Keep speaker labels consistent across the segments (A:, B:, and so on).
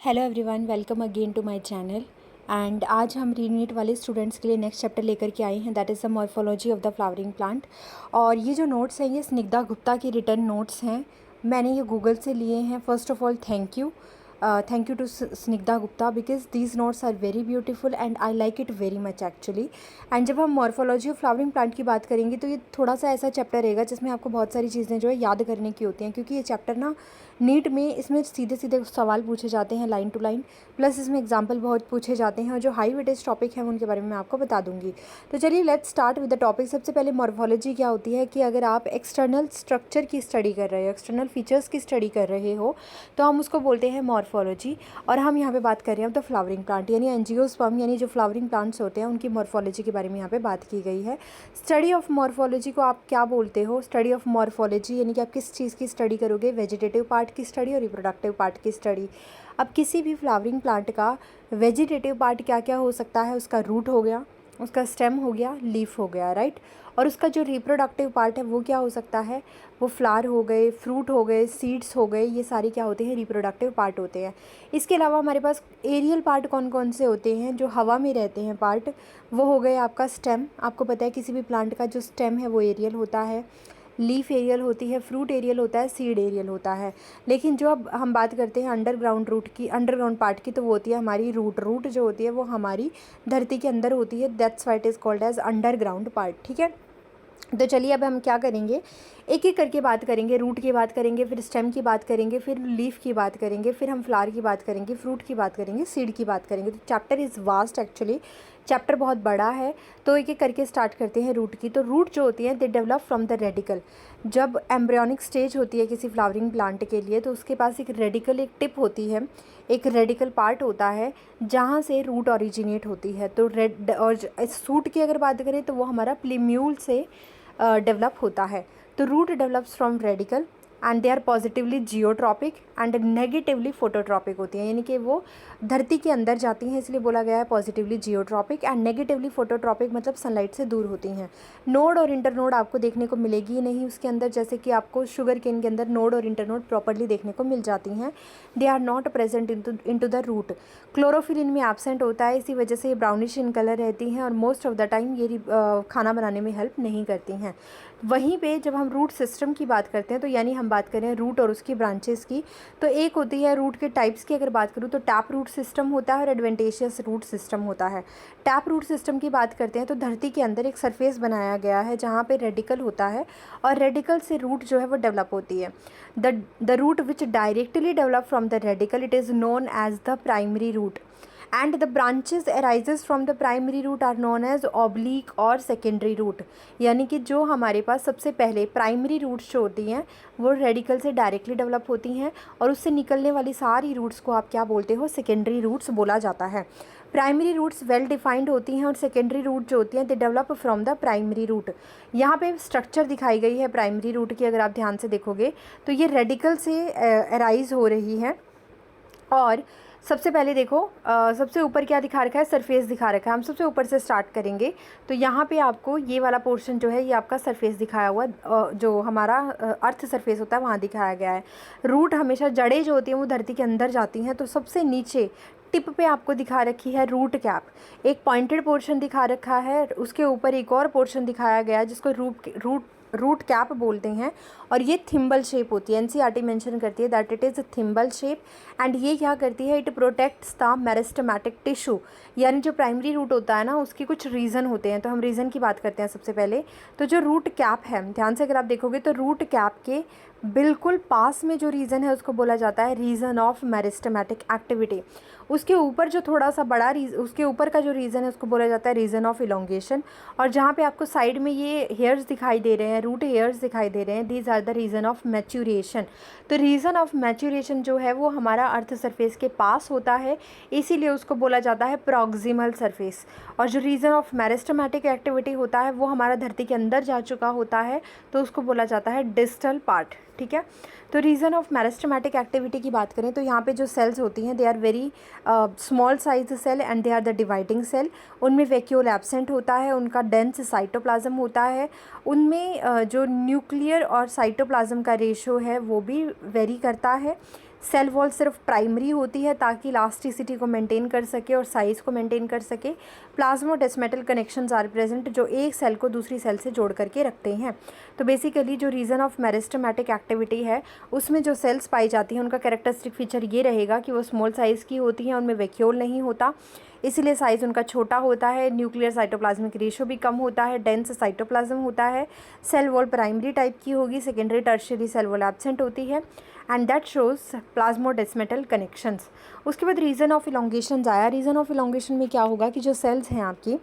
A: Hello everyone, welcome again to my channel. And आज हम रीनीट वाले स्टूडेंट्स के लिए नेक्स्ट चैप्टर लेकर के आए हैं, that is the morphology of the flowering plant. और ये जो नोट्स हैं ये स्निग्धा गुप्ता की रिटर्न नोट्स हैं, मैंने ये गूगल से लिए हैं। First of all thank you to Snigdha Gupta because these notes are very beautiful and I like it very much actually. And जब हम मॉर्फोलॉजी ऑफ फ्लावरिंग प्लांट की बात करेंगे तो ये थोड़ा सा ऐसा चैप्टर रहेगा जिसमें आपको बहुत सारी चीज़ें जो है याद करने की होती हैं, क्योंकि ये चैप्टर ना नीट में इसमें सीधे सीधे सवाल पूछे जाते हैं लाइन टू लाइन, प्लस इसमें एग्जाम्पल बहुत पूछे जाते हैं और जो हाई वेटेज टॉपिक है उनके बारे में मैं आपको बता दूंगी। तो चलिए let's start with the topic. सबसे पहले मॉर्फोलॉजी क्या होती है कि अगर आप एक्सटर्नल स्ट्रक्चर की स्टडी कर रहे हो, एक्सटर्नल फीचर्स की स्टडी कर रहे हो, तो हम उसको बोलते हैं मॉर्फोलॉजी। और हम यहाँ पे बात कर रहे हैं द फ्लावरिंग प्लांट यानी एंजियोस्पर्म, यानी जो फ्लावरिंग प्लांट्स होते हैं उनकी मॉर्फोलॉजी के बारे में यहाँ पे बात की गई है। स्टडी ऑफ मॉर्फोलॉजी को आप क्या बोलते हो? स्टडी ऑफ मॉर्फोलॉजी यानी कि आप किस चीज़ की स्टडी करोगे? वेजिटेटिव पार्ट की स्टडी और रिप्रोडक्टिव पार्ट की स्टडी। अब किसी भी फ्लावरिंग प्लांट का वेजिटेटिव पार्ट क्या क्या हो सकता है? उसका रूट हो गया, उसका स्टेम हो गया, लीफ हो गया, राइट। और उसका जो रिप्रोडक्टिव पार्ट है वो क्या हो सकता है? वो फ्लावर हो गए, फ्रूट हो गए, सीड्स हो गए, ये सारे क्या होते हैं? रिप्रोडक्टिव पार्ट होते हैं। इसके अलावा हमारे पास एरियल पार्ट कौन कौन से होते हैं? जो हवा में रहते हैं पार्ट, वो हो गए आपका स्टेम। आपको पता है किसी भी प्लांट का जो स्टेम है वो एरियल होता है, लीफ एरियल होती है, फ्रूट एरियल होता है, सीड एरियल होता है। लेकिन जो अब हम बात करते हैं अंडरग्राउंड रूट की, अंडरग्राउंड पार्ट की, तो वो होती है हमारी रूट। रूट जो होती है वो हमारी धरती के अंदर होती है, that's why it is called as underground part, ठीक है। तो चलिए अब हम क्या करेंगे, एक एक करके बात करेंगे। रूट की बात करेंगे, फिर स्टेम की बात करेंगे, फिर लीफ की बात करेंगे, फिर हम फ्लावर की बात करेंगे, फ्रूट की बात करेंगे, सीड की बात करेंगे। तो chapter is vast actually, chapter बहुत बड़ा है। तो एक एक करके स्टार्ट करते हैं रूट की। तो रूट जो होती है दे डेवलप फ्रॉम द रेडिकल। जब एम्ब्रियोनिक स्टेज होती है किसी फ्लावरिंग प्लांट के लिए, तो उसके पास एक रेडिकल, एक टिप होती है, एक रेडिकल पार्ट होता है जहाँ से रूट ओरिजिनेट होती है। तो रेड और सूट की अगर बात करें तो वो हमारा प्लीम्यूल से डेवलप होता है। तो root develops from radical and they are positively geotropic and negatively phototropic होती हैं, यानी कि वो धरती के अंदर जाती हैं, इसलिए बोला गया है positively geotropic. And negatively phototropic मतलब सनलाइट से दूर होती हैं। नोड और इंटरनोड आपको देखने को मिलेगी ही नहीं उसके अंदर, जैसे कि आपको शुगर केन के अंदर नोड और इंटरनोड प्रॉपरली देखने को मिल जाती हैं। They are not present into the root. Chlorophyll इनमें एब्सेंट होता है, इसी वजह से ये ब्राउनिश इन कलर रहती हैं और मोस्ट ऑफ द टाइम ये खाना बनाने में हेल्प नहीं करती हैं। वहीं पे जब हम रूट सिस्टम की बात करते हैं, तो यानी हम बात करें रूट और उसकी ब्रांचेस की, तो एक होती है रूट के टाइप्स की अगर बात करूँ तो टैप रूट सिस्टम होता है और एडवेंटेशियस रूट सिस्टम होता है। टैप रूट सिस्टम की बात करते हैं तो धरती के अंदर एक सरफेस बनाया गया है जहाँ पे रेडिकल होता है और रेडिकल से रूट जो है वो डेवलप होती है। The root which directly develop from the radical it is known as the primary root and the branches arises from the primary root are known as oblique और secondary root। यानी कि जो हमारे पास सबसे पहले प्राइमरी रूट्स जो होती हैं वो रेडिकल से डायरेक्टली डेवलप होती हैं और उससे निकलने वाली सारी रूट्स को आप क्या बोलते हो? सेकेंडरी रूट्स बोला जाता है। प्राइमरी रूट्स वेल डिफाइंड होती हैं और सेकेंडरी रूट जो होती हैं they develop from the primary root. यहाँ पे स्ट्रक्चर दिखाई गई है प्राइमरी रूट की, अगर आप ध्यान से देखोगे तो ये रेडिकल से अराइज हो रही है। और सबसे पहले देखो सबसे ऊपर क्या दिखा रखा है? सरफेस दिखा रखा है। हम सबसे ऊपर से स्टार्ट करेंगे तो यहाँ पे आपको ये वाला पोर्शन जो है ये आपका सरफेस दिखाया हुआ, जो हमारा अर्थ सरफेस होता है वहाँ दिखाया गया है। रूट हमेशा, जड़ें जो होती हैं वो धरती के अंदर जाती हैं, तो सबसे नीचे टिप पे आपको दिखा रखी है रूट कैप। एक पॉइंटेड पोर्शन दिखा रखा है, उसके ऊपर एक और पोर्शन दिखाया गया है जिसको रूट कैप बोलते हैं और ये थिम्बल शेप होती है। एनसीईआरटी मेंशन करती है that it is thimble shape and ये क्या करती है? It protects the meristematic tissue. यानी जो प्राइमरी रूट होता है ना उसके कुछ रीज़न होते हैं, तो हम रीज़न की बात करते हैं सबसे पहले। तो जो रूट कैप है, ध्यान से अगर आप देखोगे तो रूट कैप के बिल्कुल पास में जो रीज़न है उसको बोला जाता है रीज़न ऑफ मेरिस्टेमेटिक एक्टिविटी। उसके ऊपर जो थोड़ा सा बड़ा उसके ऊपर का जो रीज़न है उसको बोला जाता है रीज़न ऑफ इलोंगेशन। और जहाँ पे आपको साइड में ये हेयर्स दिखाई दे रहे हैं, रूट हेयर्स दिखाई दे रहे हैं, these are the region of maturation. तो रीज़न ऑफ मैच्यूरेशन जो है वो हमारा अर्थ सरफेस के पास होता है, इसीलिए उसको बोला जाता है प्रॉक्सिमल सरफेस। और जो रीज़न ऑफ मेरिस्टेमेटिक एक्टिविटी होता है वो हमारा धरती के अंदर जा चुका होता है, तो उसको बोला जाता है डिस्टल पार्ट, ठीक है। तो रीज़न ऑफ मेरिस्टेमेटिक एक्टिविटी की बात करें तो यहाँ पे जो सेल्स होती हैं they are very small size cell and they are the dividing cell. उनमें वैक्यूल एब्सेंट होता है, उनका डेंस साइटोप्लाज्म होता है, उनमें जो न्यूक्लियर और साइटोप्लाज्म का रेशो है वो भी वेरी करता है। सेल वॉल सिर्फ प्राइमरी होती है ताकि इलास्टिसिटी को मेंटेन कर सके और साइज़ को मेंटेन कर सके। प्लाज्मोडेस्मेटल कनेक्शंस आर प्रेजेंट, जो एक सेल को दूसरी सेल से जोड़ करके रखते हैं। तो बेसिकली जो रीजन ऑफ मेरिस्टेमेटिक एक्टिविटी है उसमें जो सेल्स पाई जाती हैं उनका कैरेक्टरिस्टिक फीचर ये रहेगा कि वो स्मॉल साइज़ की होती हैं, उनमें वैक्यूल नहीं होता, इसीलिए साइज़ उनका छोटा होता है। न्यूक्लियर साइटोप्लाज्मिक रेशियो भी कम होता है, डेंस साइटोप्लाज्म होता है। सेल वॉल प्राइमरी टाइप की होगी, secondary tertiary cell wall absent होती है, and that shows plasmodesmatal connections. उसके बाद रीज़न ऑफ इलोंगेशन आया। रीज़न ऑफ इलोंगेशन में क्या होगा कि जो सेल्स हैं आपकी,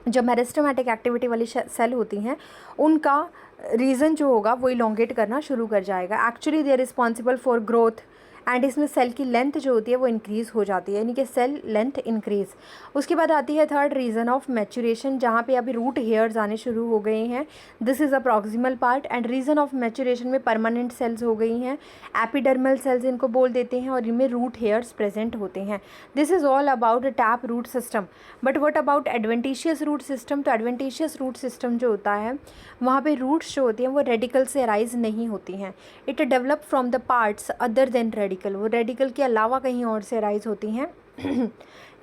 A: जो मेरिस्टेमेटिक एक्टिविटी वाली सेल होती हैं, उनका रीज़न जो होगा वो इलोंगेट करना शुरू कर जाएगा। Actually they are responsible for growth, and इसमें सेल की लेंथ जो होती है वो इंक्रीज़ हो जाती है, यानी कि सेल लेंथ इंक्रीज़। उसके बाद आती है थर्ड रीज़न ऑफ मैच्योरेशन, जहाँ पे अभी रूट हेयर्स आने शुरू हो गए हैं। This is a proximal part, and reason of maturation में परमानेंट सेल्स हो गई हैं, एपिडर्मल सेल्स इनको बोल देते हैं, और इनमें रूट हेयर्स प्रेजेंट होते हैं। This is all about tap root system. But what about adventitious root system? तो एडवेंटिशियस रूट सिस्टम जो होता है वहाँ पे रूट्स जो होती हैं वो रेडिकल से अराइज नहीं होती हैं। It develop from the parts other than radical, वो रेडिकल के अलावा कहीं और से अराइज होती हैं।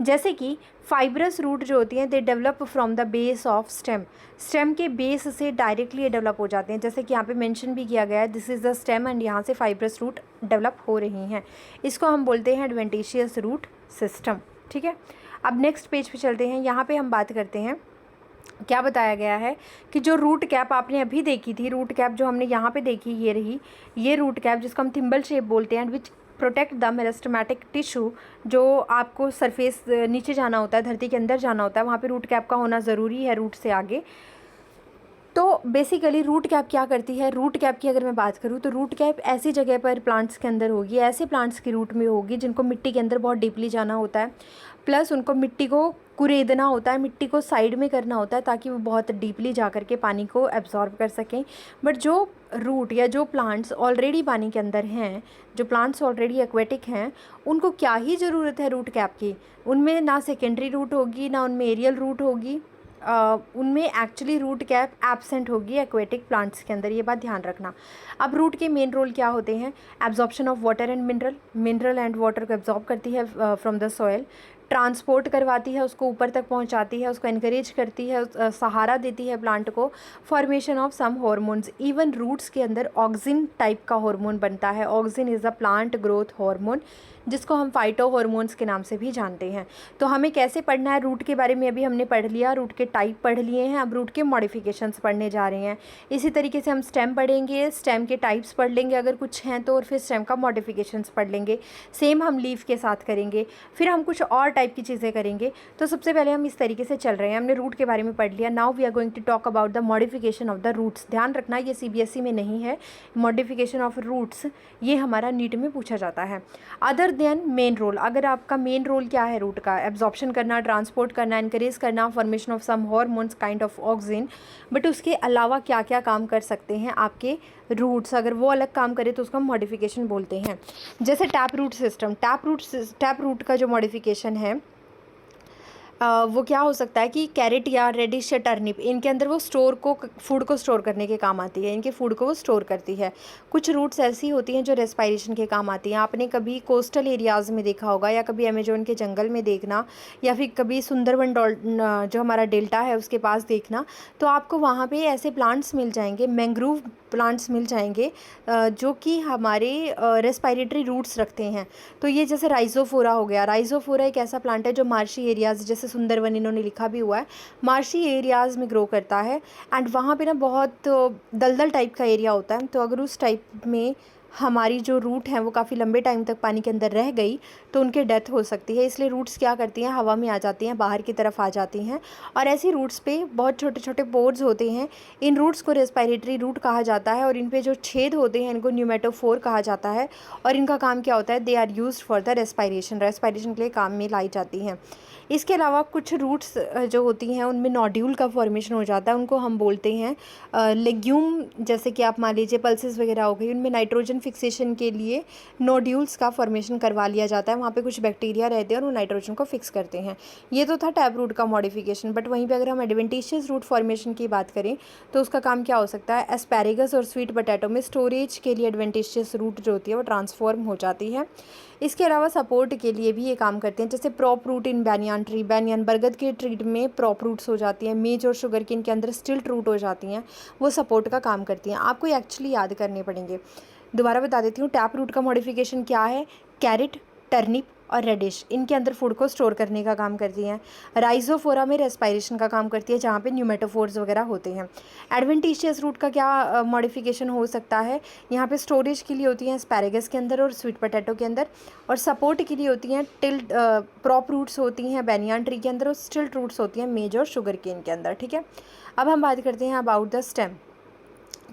A: जैसे कि फाइब्रस रूट जो होती हैं they develop from the base of stem, stem के बेस से डायरेक्टली डेवलप हो जाते हैं, जैसे कि यहाँ पे मेंशन भी किया गया है this is the stem, and यहाँ से फाइब्रस रूट डेवलप हो रही हैं। इसको हम बोलते हैं एडवेंटिशियस रूट सिस्टम। ठीक है, अब नेक्स्ट पेज पे चलते हैं। यहाँ पे हम बात करते हैं, क्या बताया गया है कि जो रूट कैप आपने अभी देखी थी, रूट कैप जो हमने यहाँ पे देखी, ये रही ये रूट कैप जिसको हम थिम्बल शेप बोलते हैं, विच प्रोटेक्ट द मेरिस्टेमेटिक टिश्यू। जो आपको सरफेस नीचे जाना होता है, धरती के अंदर जाना होता है, वहाँ पे रूट कैप का होना ज़रूरी है रूट से आगे। तो बेसिकली रूट कैप क्या करती है? रूट कैप की अगर मैं बात करूँ तो रूट कैप ऐसी जगह पर प्लांट्स के अंदर होगी, ऐसे प्लांट्स की रूट में होगी जिनको मिट्टी के अंदर बहुत डीपली जाना होता है, प्लस उनको मिट्टी को कुरेदना होता है, मिट्टी को साइड में करना होता है ताकि वो बहुत डीपली जा कर के पानी को एब्जॉर्ब कर सकें। बट जो रूट या जो प्लांट्स ऑलरेडी पानी के अंदर हैं, जो प्लांट्स ऑलरेडी एक्वेटिक हैं, उनको क्या ही ज़रूरत है रूट कैप की? उनमें ना सेकेंडरी रूट होगी, ना उनमें एरियल रूट होगी, उनमें एक्चुअली रूट कैप एब्सेंट होगी एक्वेटिक प्लांट्स के अंदर, ये बात ध्यान रखना। अब रूट के मेन रोल क्या होते हैं? Absorption of water and mineral and water को एब्जॉर्ब करती है फ्रॉम द सॉइल, ट्रांसपोर्ट करवाती है उसको, ऊपर तक पहुंचाती है उसको, इनकरेज करती है, सहारा देती है प्लांट को। Formation of some hormones, even roots के अंदर ऑक्सिन टाइप का हार्मोन बनता है। Auxin is a plant growth hormone, जिसको हम फाइटो हार्मोन्स के नाम से भी जानते हैं। तो हमें कैसे पढ़ना है? रूट के बारे में अभी हमने पढ़ लिया, रूट के टाइप पढ़ लिए हैं, अब रूट के मॉडिफिकेशंस पढ़ने जा रहे हैं। इसी तरीके से हम स्टेम पढ़ेंगे, स्टेम के टाइप्स पढ़ लेंगे अगर कुछ हैं तो, और फिर स्टेम का मॉडिफिकेशंस पढ़ लेंगे। सेम हम लीफ के साथ करेंगे, फिर हम कुछ और टाइप की चीज़ें करेंगे। तो सबसे पहले हम इस तरीके से चल रहे हैं, हमने रूट के बारे में पढ़ लिया। Now we are going to talk about the modification of the roots. ध्यान रखना ये CBSE में नहीं है, मॉडिफिकेशन ऑफ रूट्स ये हमारा नीट में पूछा जाता है। अदर देन मेन रोल, अगर आपका मेन रोल क्या है रूट का? एब्जॉर्प्शन करना, ट्रांसपोर्ट करना, इनकरेज करना, formation of some hormones kind of auxin. But उसके अलावा क्या क्या काम कर सकते हैं आपके रूट्स? अगर वो अलग काम करे तो उसको हम मॉडिफिकेशन बोलते हैं। जैसे tap root system, tap root का जो मॉडिफिकेशन है वो क्या हो सकता है कि कैरेट या रेडिश या टर्निप, इनके अंदर वो फूड को स्टोर करने के काम आती है, इनके फूड को वो स्टोर करती है। कुछ रूट्स ऐसी होती हैं जो रेस्पायरेशन के काम आती हैं। आपने कभी कोस्टल एरियाज़ में देखा होगा, या कभी अमेजोन के जंगल में देखना, या फिर कभी सुंदरबन जो हमारा डेल्टा है उसके पास देखना, तो आपको वहाँ पे ऐसे प्लांट्स मिल जाएंगे, मैंग्रोव प्लांट्स मिल जाएंगे जो कि हमारे रेस्पायरेटरी रूट्स रखते हैं। तो ये जैसे राइजोफोरा हो गया, राइजोफोरा एक ऐसा प्लांट है जो मार्शी एरियाज़, जैसे सुंदरवन इन्होंने लिखा भी हुआ है, मार्शी एरियाज़ में ग्रो करता है। एंड वहाँ पे ना बहुत दलदल टाइप का एरिया होता है, तो अगर उस टाइप में हमारी जो रूट हैं वो काफ़ी लंबे टाइम तक पानी के अंदर रह गई तो उनके डेथ हो सकती है। इसलिए रूट्स क्या करती हैं, हवा में आ जाती हैं, बाहर की तरफ आ जाती हैं, और ऐसी रूट्स पे बहुत छोटे छोटे पोर्स होते हैं। इन रूट्स को रेस्पायरेटरी रूट कहा जाता है, और इन पे जो छेद होते हैं इनको न्यूमेटोफोर कहा जाता है। और इनका काम क्या होता है? They are used for the respiration के लिए काम में लाई जाती हैं। इसके अलावा कुछ रूट्स जो होती हैं उनमें नोड्यूल का फॉर्मेशन हो जाता है, उनको हम बोलते हैं लेग्यूम। जैसे कि आप मान लीजिए पल्सेस वगैरह हो गई, उनमें नाइट्रोजन फिक्सेशन के लिए नोड्यूल्स का फॉर्मेशन करवा लिया जाता है। वहाँ पे कुछ बैक्टीरिया रहते हैं और वो नाइट्रोजन को फिक्स करते हैं। ये तो था टैप रूट का मॉडिफिकेशन। बट वहीं पे अगर हम एडवेंटिशियस रूट फॉर्मेशन की बात करें तो उसका काम क्या हो सकता है, एस्पैरेगस और स्वीट पोटैटो में स्टोरेज के लिए एडवेंटिशियस रूट जो होती है वो ट्रांसफॉर्म हो जाती है। इसके अलावा सपोर्ट के लिए भी ये काम करते हैं, जैसे प्रॉप रूट इन बैनियान ट्री, बैनियान बरगद के ट्री में प्रॉप रूट्स हो जाती हैं, मेज और शुगर केन के अंदर स्टिल्ट रूट हो जाती हैं, वो सपोर्ट का काम करती हैं। आपको ये एक्चुअली याद करने पड़ेंगे। दोबारा बता देती हूँ, टैप रूट का मॉडिफिकेशन क्या है, कैरेट, टर्निप और रेडिश, इनके अंदर फूड को स्टोर करने का काम करती हैं। राइजोफोरा में रेस्पायरेशन का काम करती है, जहाँ पे न्यूमेटोफोर्स वगैरह होते हैं। एडवेंटिशियस रूट का क्या मॉडिफिकेशन हो सकता है, यहाँ पे स्टोरेज के लिए होती हैं एस्पैरेगस के अंदर और स्वीट पोटैटो के अंदर, और सपोर्ट के लिए होती हैं टिल्ट प्रॉप रूट्स होती हैं बैनियान ट्री के अंदर, और स्टिल्ट रूट्स होती हैं मेज और शुगर केन के अंदर। ठीक है, अब हम बात करते हैं अबाउट द स्टेम।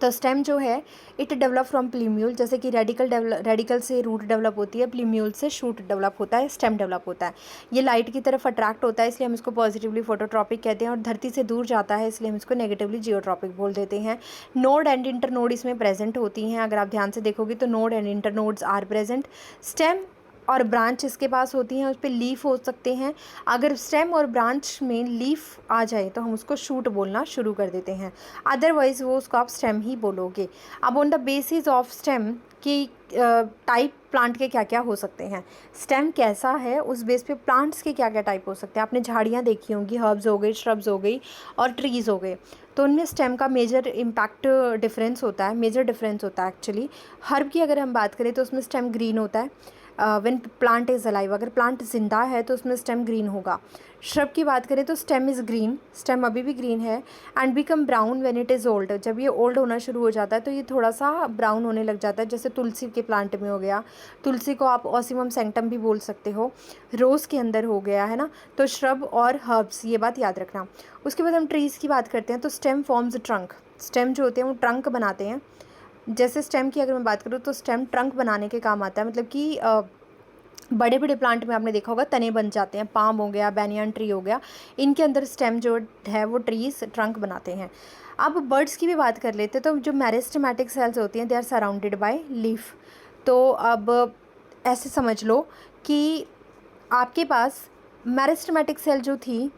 A: तो स्टेम जो है इट डेवलप फ्रॉम प्लीम्यूल, जैसे कि रेडिकल से रूट डेवलप होती है, प्लीम्यूल से शूट डेवलप होता है, स्टेम डेवलप होता है। ये लाइट की तरफ अट्रैक्ट होता है, इसलिए हम इसको पॉजिटिवली फोटोट्रॉपिक कहते हैं, और धरती से दूर जाता है इसलिए हम इसको नेगेटिवली जियोट्रॉपिक बोल देते हैं। नोड एंड इंटरनोड इसमें प्रेजेंट होती हैं, अगर आप ध्यान से देखोगे तो node and internodes are present. Stem और ब्रांच इसके पास होती हैं, उस पर लीफ हो सकते हैं। अगर स्टेम और ब्रांच में लीफ आ जाए तो हम उसको शूट बोलना शुरू कर देते हैं, अदरवाइज़ वो उसको आप स्टेम ही बोलोगे। अब on the basis of stem की टाइप प्लांट के क्या क्या हो सकते हैं, स्टेम कैसा है उस बेस पे प्लांट्स के क्या क्या टाइप हो सकते हैं। आपने झाड़ियाँ देखी होंगी, हर्ब्स हो गई, श्रब्स हो गई और ट्रीज़ हो गए, तो उनमें स्टेम का मेजर इम्पैक्ट डिफरेंस होता है, मेजर डिफरेंस होता है एक्चुअली। हर्ब की अगर हम बात करें तो उसमें स्टेम ग्रीन होता है व्हेन प्लांट इज़ अलाइव, अगर प्लांट जिंदा है तो उसमें स्टेम ग्रीन होगा। श्रब की बात करें तो स्टेम इज़ ग्रीन, स्टेम अभी भी ग्रीन है, and become brown when it is old, जब ये ओल्ड होना शुरू हो जाता है तो ये थोड़ा सा ब्राउन होने लग जाता है, जैसे तुलसी के प्लांट में हो गया, तुलसी को आप ऑसिमम सेंक्टम भी बोल सकते हो, रोज़ के अंदर हो गया है ना। तो श्रब और हर्ब्स, ये बात याद रखना। उसके बाद हम ट्रीज़ की बात करते हैं तो स्टेम फॉर्म्स ट्रंक, स्टेम जो होते हैं वो ट्रंक बनाते हैं। जैसे स्टेम की अगर मैं बात करूँ तो स्टेम ट्रंक बनाने के काम आता है, मतलब कि बड़े बड़े प्लांट में आपने देखा होगा तने बन जाते हैं, पाम हो गया, बैनियन ट्री हो गया, इनके अंदर स्टेम जो है वो ट्रीज ट्रंक बनाते हैं। अब बर्ड्स की भी बात कर लेते हैं तो जो मेरिस्टेमेटिक सेल्स होती हैं they are surrounded by leaf. तो अब ऐसे समझ लो कि आपके पास मेरिस्टेमेटिक सेल जो थी,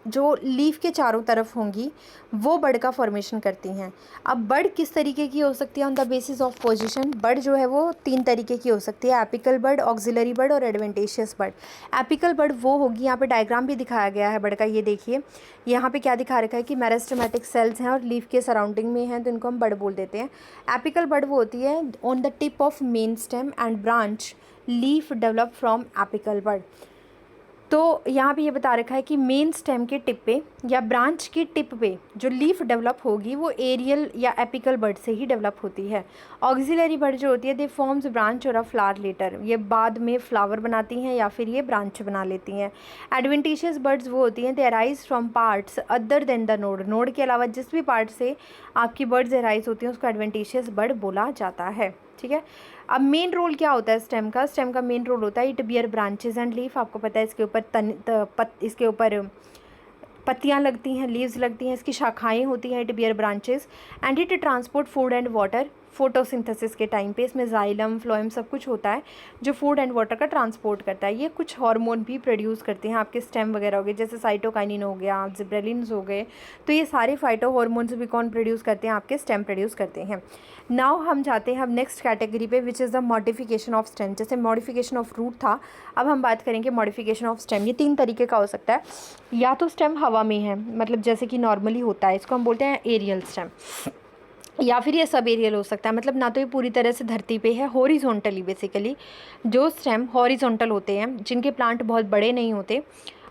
A: जो लीफ के चारों तरफ होंगी, वो बर्ड का फॉर्मेशन करती हैं। अब बर्ड किस तरीके की हो सकती है on the basis of position, bird जो है वो 3 तरीके की हो सकती है, एपिकल बर्ड, ऑक्सिलरी बर्ड और एडवेंटिशियस बर्ड। एपिकल बर्ड वो होगी, यहाँ पे डायग्राम भी दिखाया गया है बर्ड का, ये देखिए यहाँ पे क्या दिखा रखा है कि मेरिस्टेमेटिक सेल्स हैं और लीफ के सराउंडिंग में हैं, तो इनको हम बर्ड बोल देते हैं। एपिकल बर्ड वो होती है on the tip of main stem and branch leaf develop from apical bud. तो यहाँ पे ये बता रखा है कि मेन स्टेम के टिप पे या ब्रांच की टिप पे जो लीफ डेवलप होगी वो एरियल या एपिकल बर्ड से ही डेवलप होती है। ऑक्सिलरी बर्ड जो होती है दे फॉर्म्स ब्रांच और अ फ्लावर लेटर, ये बाद में फ्लावर बनाती हैं या फिर ये ब्रांच बना लेती हैं। एडवेंटिशियस बर्ड्स वो होती हैं दे arise from parts other than the node, node के अलावा जिस भी पार्ट से आपकी बर्ड्स अराइज होती हैं उसको एडवेंटिशियस बर्ड बोला जाता है। ठीक है, अब मेन रोल क्या होता है स्टेम का, स्टेम का मेन रोल होता है it bear branches and leaf. आपको पता है इसके ऊपर इसके ऊपर पत्तियां लगती हैं, लीव्स लगती हैं, इसकी शाखाएं होती हैं, it bear branches and it transport food and water photosynthesis के टाइम पे। इसमें जाइलम फ्लोएम सब कुछ होता है जो फूड एंड वाटर का ट्रांसपोर्ट करता है। ये कुछ हार्मोन भी प्रोड्यूस करते हैं, आपके स्टेम वगैरह हो गए, जैसे साइटोकाइनिन हो गया, जिब्रेलिन्स हो गए, तो ये सारे फाइटो हार्मोन्स भी कौन प्रोड्यूस करते हैं, आपके स्टेम प्रोड्यूस करते हैं। नाउ हम जाते हैं अब नेक्स्ट कैटेगरी पे which is the modification of stem. जैसे मॉडिफिकेशन ऑफ रूट था, अब हम बात करेंगे मॉडिफिकेशन ऑफ स्टेम। ये 3 तरीके का हो सकता है, या तो स्टेम हवा में है, मतलब जैसे कि नॉर्मली होता है, इसको हम बोलते हैं एरियल स्टेम, या फिर ये सब एरियल हो सकता है, मतलब ना तो ये पूरी तरह से धरती पे है, हॉरिजॉन्टली बेसिकली जो स्टेम हॉरिजॉन्टल होते हैं, जिनके प्लांट बहुत बड़े नहीं होते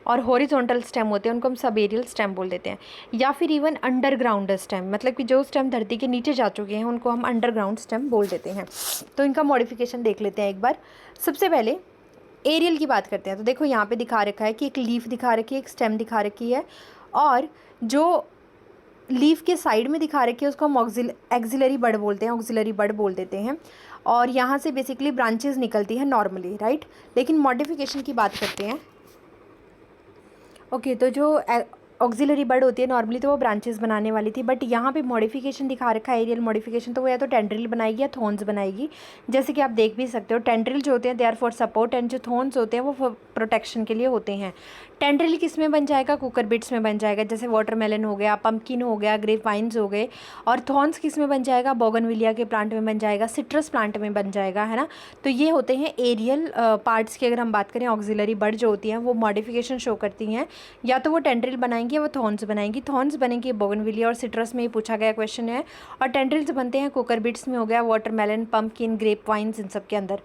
A: और हॉरिजॉन्टल स्टेम होते हैं, उनको हम सब एरियल स्टेम बोल देते हैं। या फिर इवन अंडरग्राउंड स्टेम, मतलब कि जो स्टेम धरती के नीचे जा चुके हैं उनको हम अंडरग्राउंड स्टेम बोल देते हैं। तो इनका मॉडिफिकेशन देख लेते हैं एक बार। सबसे पहले एरियल की बात करते हैं। तो देखो यहाँ पे दिखा रखा है कि एक लीफ दिखा रखी है, एक स्टेम दिखा रखी है, और जो लीफ के साइड में दिखा रखी है उसको हम एक्सिलरी बर्ड बोलते हैं, ऑक्सिलरी बर्ड बोल देते हैं। और यहाँ से बेसिकली ब्रांचेस निकलती हैं नॉर्मली, राइट। लेकिन मॉडिफिकेशन की बात करते हैं। ओके, तो जो ऑक्सिलरी बड होती है नॉर्मली तो वो ब्रांचेस बनाने वाली थी, बट यहाँ पे मॉडिफिकेशन दिखा रखा है एरियल मॉडिफिकेशन, तो वो या तो टेंड्रिल बनाएगी या थॉर्न्स बनाएगी। जैसे कि आप देख भी सकते हो टेंड्रिल जो होते हैं they are for support and जो थॉर्न्स होते हैं वो प्रोटेक्शन के लिए होते हैं। टेंड्रिल किस में बन जाएगा, कुकर बिट्स में बन जाएगा, जैसे वाटरमेलन हो गया, पंपकिन हो गया, ग्रेप वाइन्स हो गए। और थॉर्न्स किस में बन जाएगा, बोगनविलिया के प्लांट में बन जाएगा, सिट्रस प्लांट में बन जाएगा, है ना। तो ये होते हैं एरियल पार्ट्स की। अगर हम बात करें ऑक्सिलरी बड जो होती हैं वो मॉडिफिकेशन शो करती हैं, या तो वो टेंड्रिल बनाएंगी या वो थॉर्न्स बनाएंगी। थॉर्न्स बनेंगी बोगनविलिया और सिट्रस में, ये पूछा गया क्वेश्चन है। और टेंड्रिल्स बनते हैं कुकर बिट्स में हो गया, वाटरमेलन, पंपकिन, ग्रेप वाइन्स, इन सब के अंदर।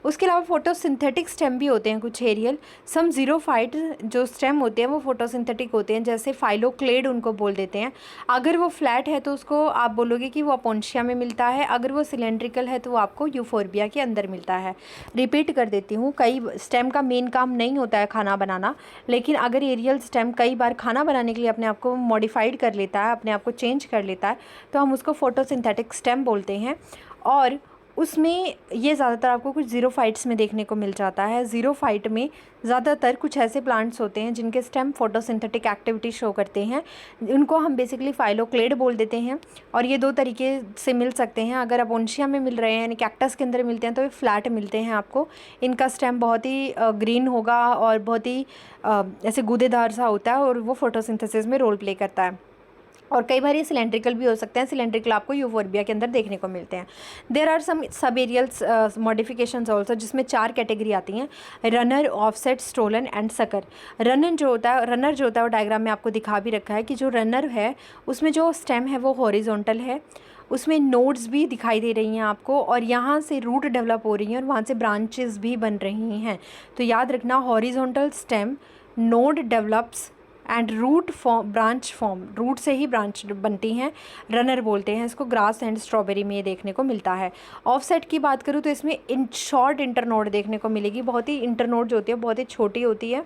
A: उसके अलावा फोटोसिंथेटिक स्टेम भी होते हैं कुछ एरियल। सम जीरोफाइट जो स्टेम होते हैं वो फोटोसिंथेटिक होते हैं, जैसे फाइलोक्लेड उनको बोल देते हैं। अगर वो फ्लैट है तो उसको आप बोलोगे कि वो अपोन्शिया में मिलता है, अगर वो सिलेंड्रिकल है तो वो आपको यूफोर्बिया के अंदर मिलता है। रिपीट कर देती हूँ, कई स्टेम का मेन काम नहीं होता है खाना बनाना, लेकिन अगर एरियल स्टेम कई बार खाना बनाने के लिए अपने आप को मॉडिफाइड कर लेता है, अपने आप को चेंज कर लेता है, तो हम उसको फोटोसिंथेटिक स्टेम बोलते हैं। और उसमें ये ज़्यादातर आपको कुछ ज़ीरोफाइट्स में देखने को मिल जाता है। ज़ीरोफाइट में ज़्यादातर कुछ ऐसे प्लांट्स होते हैं जिनके स्टेम फोटोसिंथेटिक एक्टिविटी शो करते हैं, उनको हम बेसिकली फाइलोक्लेड बोल देते हैं। और ये दो तरीके से मिल सकते हैं, अगर अपोन्शिया में मिल रहे हैं यानी कैक्टस के अंदर मिलते हैं तो ये फ्लैट मिलते हैं आपको। इनका स्टेम बहुत ही ग्रीन होगा और बहुत ही ऐसे गूदेदार सा होता है और वो फोटोसिंथेसिस में रोल प्ले करता है। और कई बार ये सिलेंड्रिकल भी हो सकते हैं, सिलेंड्रिकल आपको यूफोर्बिया के अंदर देखने को मिलते हैं। There are some sub aerial modifications also, जिसमें 4 कैटेगरी आती हैं, runner, offset, stolon and sucker. Runner जो होता है वो डायग्राम में आपको दिखा भी रखा है कि जो रनर है उसमें जो स्टेम है वो हॉरिजॉन्टल है, उसमें नोड्स भी दिखाई दे रही हैं आपको, और यहाँ से रूट डेवलप हो रही हैं और वहाँ से ब्रांचेस भी बन रही हैं। तो याद रखना, horizontal stem, node develops and root form, branch form, root से ही ब्रांच बनती हैं, रनर बोलते हैं इसको। ग्रास एंड स्ट्रॉबेरी में ये देखने को मिलता है। ऑफसेट की बात करूँ तो इसमें शॉर्ट इंटरनोड देखने को मिलेगी, बहुत ही इंटरनोड जो होती है बहुत ही छोटी होती है।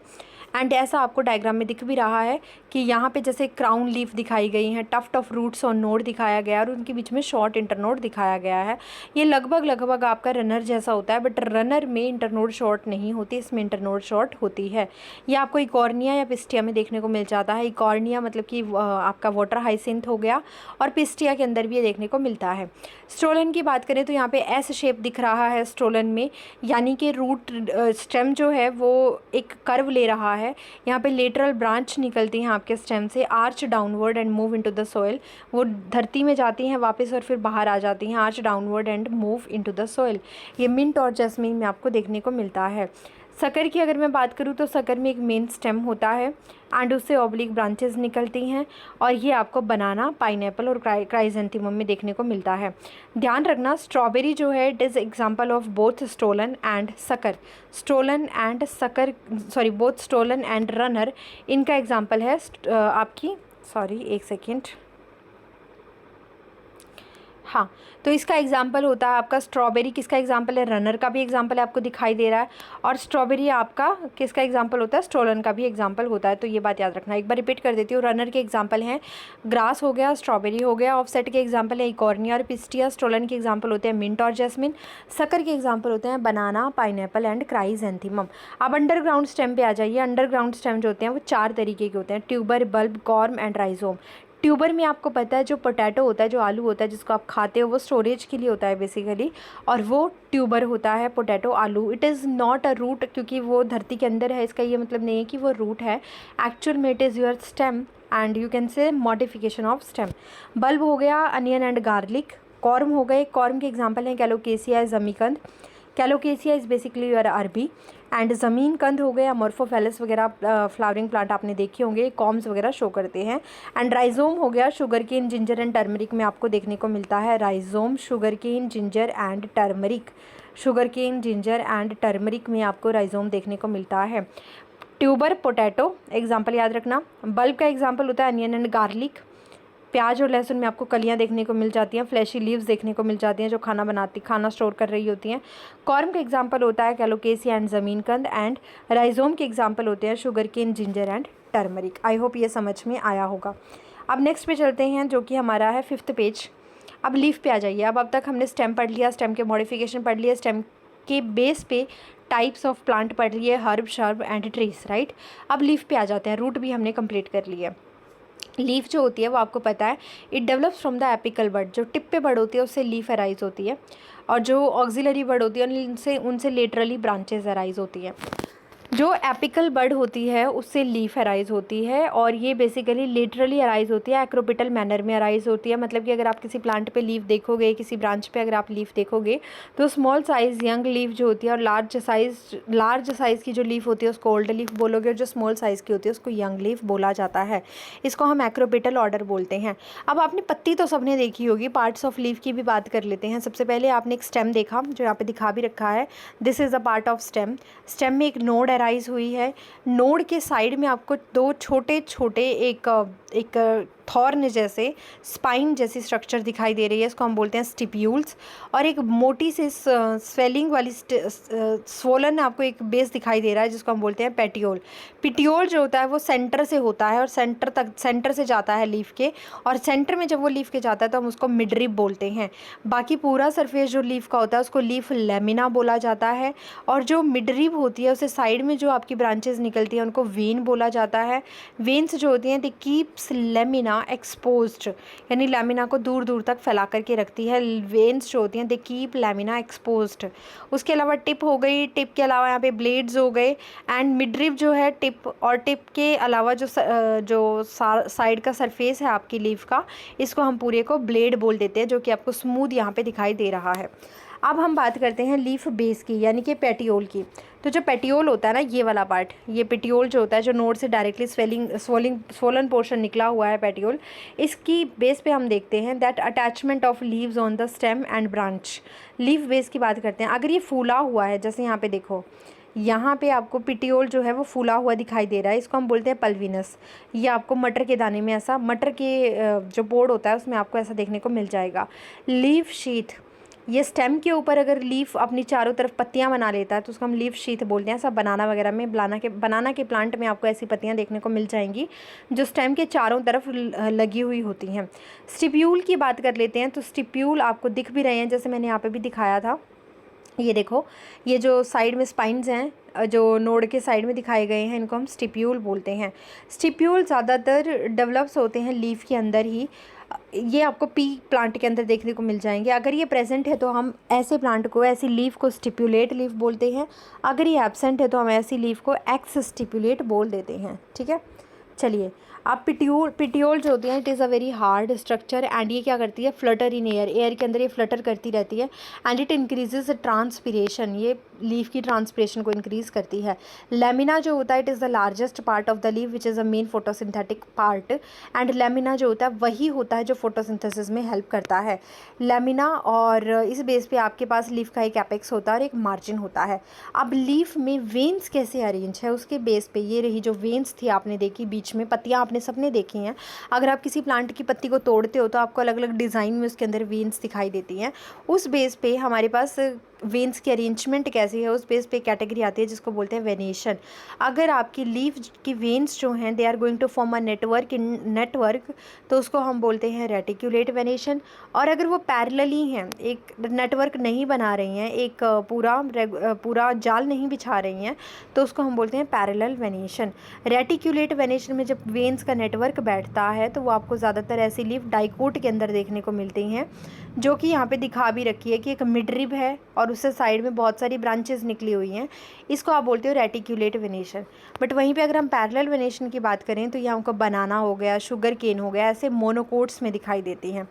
A: एंड ऐसा आपको डायग्राम में दिख भी रहा है कि यहाँ पे जैसे क्राउन लीफ दिखाई गई हैं, टफ्ट ऑफ रूट्स और नोड दिखाया गया है और उनके बीच में शॉर्ट इंटरनोड दिखाया गया है। ये लगभग आपका रनर जैसा होता है, बट रनर में इंटरनोड शॉर्ट नहीं होती, इसमें इंटरनोड शॉर्ट होती है। ये आपको इकॉर्निया या पिस्टिया में देखने को मिल जाता है। इकॉर्निया मतलब कि आपका वाटर हाइसिंथ हो गया, और पिस्टिया के अंदर भी ये देखने को मिलता है। स्टोलन की बात करें तो यहाँ पे एस शेप दिख रहा है स्टोलन में, यानी कि रूट स्टेम जो है वो एक कर्व ले रहा है। यहाँ पे लेटरल ब्रांच निकलती हैं आपके स्टेम से, arch downward and move into the soil, वो धरती में जाती हैं वापस और फिर बाहर आ जाती हैं, arch downward and move into the soil. ये मिंट और जैस्मीन में आपको देखने को मिलता है। सकर की अगर मैं बात करूँ तो सकर में एक मेन स्टेम होता है एंड उससे ऑब्लिक ब्रांचेस निकलती हैं, और ये आपको बनाना, पाइनएप्पल और क्राइजेंथेमम में देखने को मिलता है। ध्यान रखना, स्ट्रॉबेरी जो है it is example of both stolon and sucker. Stolon and sucker, sorry, both stolon and runner, इनका एग्जाम्पल है आपकी, सॉरी एक सेकेंड, हाँ, तो इसका एग्जाम्पल होता है आपका स्ट्रॉबेरी, किसका एग्जाम्पल है, रनर का भी एग्जाम्पल है आपको दिखाई दे रहा है, और स्ट्रॉबेरी आपका किसका एग्जाम्पल होता है, स्टोलन का भी एग्जाम्पल होता है। तो ये बात याद रखना। एक बार रिपीट कर देती हूँ, रनर के एग्जाम्पल हैं ग्रास हो गया, स्ट्रॉबेरी हो गया, ऑफसेट के एग्जाम्पल है इकॉर्निया और पिस्टिया, स्टोलन के एग्जाम्पल होते हैं मिंट और जैस्मिन, सकर के एग्जाम्पल होते हैं बनाना, पाइनएप्पल एंड क्राइजेंथेमम। अब अंडरग्राउंड स्टेम पे आ जाइए। अंडरग्राउंड स्टेम जो होते हैं वो 4 तरीके के होते हैं, tuber, bulb, corm and rhizome. Tuber में आपको पता है जो पोटैटो होता है, जो आलू होता है जिसको आप खाते हो, वो स्टोरेज के लिए होता है बेसिकली, और वो ट्यूबर होता है, पोटैटो, आलू। It is not a root, क्योंकि वो धरती के अंदर है, इसका ये मतलब नहीं है कि वो रूट है। एक्चुअल में it is your stem and you can say modification of stem. Bulb हो गया अनियन एंड गार्लिक। कॉर्म हो गए, कॉर्म के एग्जाम्पल हैं कैलोकेसिया, जमीकंद। कैलोकेसिया इज़ बेसिकली योर अरबी। एंड ज़मीन कंद हो गया, अमोर्फोफेलिस वगैरह फ्लावरिंग प्लांट आपने देखे होंगे, कॉम्स वगैरह शो करते हैं। एंड राइजोम हो गया, sugar cane, ginger and turmeric में आपको देखने को मिलता है। Rhizome, sugar cane, ginger and turmeric, sugar cane, ginger and turmeric में आपको राइजोम देखने को मिलता है। ट्यूबर, पोटैटो एग्जाम्पल याद रखना। बल्ब का एग्जाम्पल होता है अनियन एंड गार्लिक। प्याज और लहसुन में आपको कलियां देखने को मिल जाती हैं, फ्लैशी लीव्स देखने को मिल जाती हैं जो खाना स्टोर कर रही होती हैं। कॉर्म का एग्जाम्पल होता है कैलोकेसिया एंड ज़मीन कंद। एंड राइजोम के एग्जाम्पल होते हैं sugar cane, ginger and turmeric. I hope ये समझ में आया होगा। अब नेक्स्ट पे चलते हैं जो कि हमारा है 5th पेज। अब लीफ पे आ जाइए। अब तक हमने स्टेम पढ़ लिया, स्टेम के मॉडिफिकेशन पढ़ लिया, स्टेम के बेस पे टाइप्स ऑफ प्लांट पढ़ लिए, herb, shrub and trees, right. अब लीफ पे आ जाते हैं। रूट भी हमने कंप्लीट कर लिया। लीफ जो होती है वो आपको पता है it develops from the apical bud, जो टिप पे बड होती है उससे लीफ अराइज होती है, और जो ऑक्सिलरी बड होती है उनसे उनसे लेटरली ब्रांचेस अराइज होती हैं। जो एपिकल बड होती है उससे लीफ अराइज होती है, और ये बेसिकली लेटरली अराइज होती है, एक्रोपिटल मैनर में अराइज होती है। मतलब कि अगर आप किसी प्लांट पे लीफ देखोगे, किसी ब्रांच पे अगर आप लीफ देखोगे, तो स्मॉल साइज़ यंग लीफ जो होती है और लार्ज साइज़ की जो लीफ होती है उसको ओल्ड लीफ बोलोगे, और जो स्मॉल साइज़ की होती है उसको यंग लीफ बोला जाता है। इसको हम एक्रोपिटल ऑर्डर बोलते हैं। अब आपने पत्ती तो सबने देखी होगी, पार्ट्स ऑफ लीफ की भी बात कर लेते हैं। सबसे पहले आपने एक स्टेम देखा जो यहाँ पे दिखा भी रखा है, this is a part of stem. Stem में एक नोड अराइज हुई है, नोड के साइड में आपको दो छोटे छोटे एक थॉर्न जैसे स्पाइन जैसी स्ट्रक्चर दिखाई दे रही है, इसको हम बोलते हैं स्टिप्यूल्स। और एक मोटी सी स्वेलिंग वाली स्वोलन आपको एक बेस दिखाई दे रहा है जिसको हम बोलते हैं पेटियोल। पिटियोल जो होता है वो सेंटर से होता है और सेंटर से जाता है लीफ के, और सेंटर में जब वो लीफ के जाता है तो हम उसको मिडरिब बोलते हैं। बाकी पूरा सरफेस जो लीफ का होता है उसको लीफ लेमिना बोला जाता है, और जो मिडरिब होती है उसे साइड में जो आपकी ब्रांचेस निकलती हैं उनको वेन बोला जाता है। वेन्स जो होती हैं दे कीप्स लेमिना एक्सपोज्ड, यानी लेमिना को दूर दूर तक फैला करके रखती है। वेन्स जो होती हैं दे कीप लेमिना एक्सपोज्ड। उसके अलावा टिप हो गई, टिप के अलावा यहाँ पे ब्लेड्स हो गए, एंड मिडरिब जो है टिप, और टिप के अलावा जो साइड का सरफेस है आपकी लीफ का, इसको हम पूरे को ब्लेड बोल देते हैं, जो कि आपको स्मूथ यहाँ पे दिखाई दे रहा है। अब हम बात करते हैं लीफ बेस की, यानी कि पेटियोल की। तो जो पेटियोल होता है ना, ये वाला पार्ट, ये पेटियोल जो होता है, जो नोड से डायरेक्टली स्वोलन पोर्शन निकला हुआ है पेटियोल, इसकी बेस पे हम देखते हैं that attachment of leaves on the stem and branch. Leaf base की बात करते हैं। अगर ये फूला हुआ है, जैसे यहाँ पे देखो, यहाँ पे आपको पिटियोल जो है वो फूला हुआ दिखाई दे रहा है, इसको हम बोलते हैं पल्विनस। ये आपको मटर के दाने में ऐसा, मटर के जो पोड होता है उसमें आपको ऐसा देखने को मिल जाएगा। लीफ शीथ, ये स्टेम के ऊपर अगर लीफ अपनी चारों तरफ पत्तियां बना लेता है तो उसको हम लीफ शीथ बोलते हैं। ऐसा बनाना वगैरह में, बनाना के प्लांट में आपको ऐसी पत्तियां देखने को मिल जाएंगी जो स्टेम के चारों तरफ लगी हुई होती हैं। स्टिप्यूल की बात कर लेते हैं, तो स्टिप्यूल आपको दिख भी रहे हैं, जैसे मैंने यहाँ पे भी दिखाया था। ये देखो, ये जो साइड में स्पाइन्स हैं जो नोड के साइड में दिखाए गए हैं, इनको हम स्टिप्यूल बोलते हैं। स्टिप्यूल ज़्यादातर डेवलप्स होते हैं लीफ के अंदर ही। ये आपको पी प्लांट के अंदर देखने को मिल जाएंगे। अगर ये प्रेजेंट है तो हम ऐसे प्लांट को, ऐसी लीफ को स्टिप्यूलेट लीफ बोलते हैं। अगर ये एब्सेंट है तो हम ऐसी लीफ को एक्स स्टिप्यूलेट बोल देते हैं। ठीक है, चलिए। अब पिटियोल जो होती है, it is a very hard structure, and ये क्या करती है, फ्लटर इन एयर के अंदर ये फ्लटर करती रहती है, एंड इट इंक्रीजेज ट्रांसपिरेशन, ये लीफ की ट्रांसपिरेशन को इंक्रीज़ करती है। लेमिना जो होता है, it is the largest part of the leaf which is a main photosynthetic part, and lamina जो होता है वही होता है जो फोटोसिंथेसिस में हेल्प करता है। लेमिना, और इस बेस पे आपके पास लीफ का एक एपेक्स होता है और एक मार्जिन होता है। अब लीफ में वेन्स कैसे अरेंज है, उसके बेस पे ये रही जो वेन्स थी आपने देखी बीच में, पत्तियाँ आपने सबने देखी हैं। अगर आप किसी प्लांट की पत्ती को तोड़ते हो तो आपको अलग अलग डिज़ाइन में उसके अंदर वेन्स दिखाई देती हैं। उस बेस पे हमारे पास वेन्स की अरेंजमेंट कैसी है, उस बेस पे कैटेगरी आती है जिसको बोलते हैं वेनेशन। अगर आपकी लीफ की वेन्स जो हैं they are going to form a network, तो उसको हम बोलते हैं रेटिकुलेट वेनेशन। और अगर वो पैरेलली हैं, एक नेटवर्क नहीं बना रही हैं, एक पूरा जाल नहीं बिछा रही हैं, तो उसको हम बोलते हैं पैरेलल वेनेशन। रेटिकुलेट वेनेशन में जब वेन्स का नेटवर्क बैठता है तो वो आपको ज़्यादातर ऐसी लीफ डाइकोट के अंदर देखने को मिलती हैं, जो कि यहाँ पे दिखा भी रखी है कि एक मिडरिब है और उससे साइड में बहुत सारी ब्रांचेस निकली हुई हैं, इसको आप बोलते हो रेटिकुलेट वेनेशन। बट वहीं पे अगर हम पैरेलल वेनेशन की बात करें तो ये हमको बनाना हो गया, शुगर केन हो गया, ऐसे मोनोकोट्स में दिखाई देती हैं।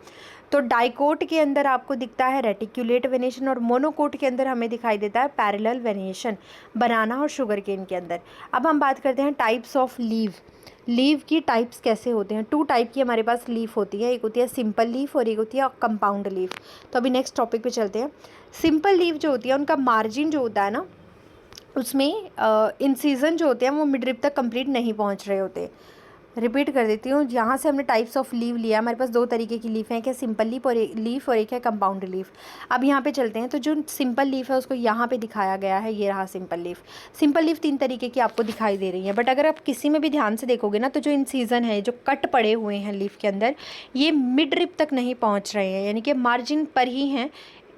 A: तो डाइकोट के अंदर आपको दिखता है रेटिकुलेट वेनेशन, और मोनोकोट के अंदर हमें दिखाई देता है पैरेलल वेनेशन, बनाना और शुगर केन के अंदर। अब हम बात करते हैं टाइप्स ऑफ लीव की टाइप्स कैसे होते हैं। 2 टाइप की हमारे पास लीफ होती है, एक होती है सिंपल लीफ और एक होती है कंपाउंड लीफ। तो अभी नेक्स्ट टॉपिक पे चलते हैं। सिंपल लीफ जो होती है उनका मार्जिन जो होता है ना, उसमें इंसीजन जो होते हैं वो मिडरिब तक कंप्लीट नहीं पहुंच रहे होते। रिपीट कर देती हूँ, यहाँ से हमने टाइप्स ऑफ लीव लिया, हमारे पास 2 तरीके की लीफ हैं, एक है सिंपल लीफ और एक है कंपाउंड लीफ। अब यहाँ पे चलते हैं, तो जो सिंपल लीफ है उसको यहाँ पे दिखाया गया है, ये रहा सिंपल लीफ। सिंपल लीफ 3 तरीके की आपको दिखाई दे रही है, बट अगर आप किसी में भी ध्यान से देखोगे ना, तो जो इंसीजन है, जो कट पड़े हुए हैं लीफ के अंदर, ये मिड रिब तक नहीं पहुँच रहे हैं, यानी कि मार्जिन पर ही हैं,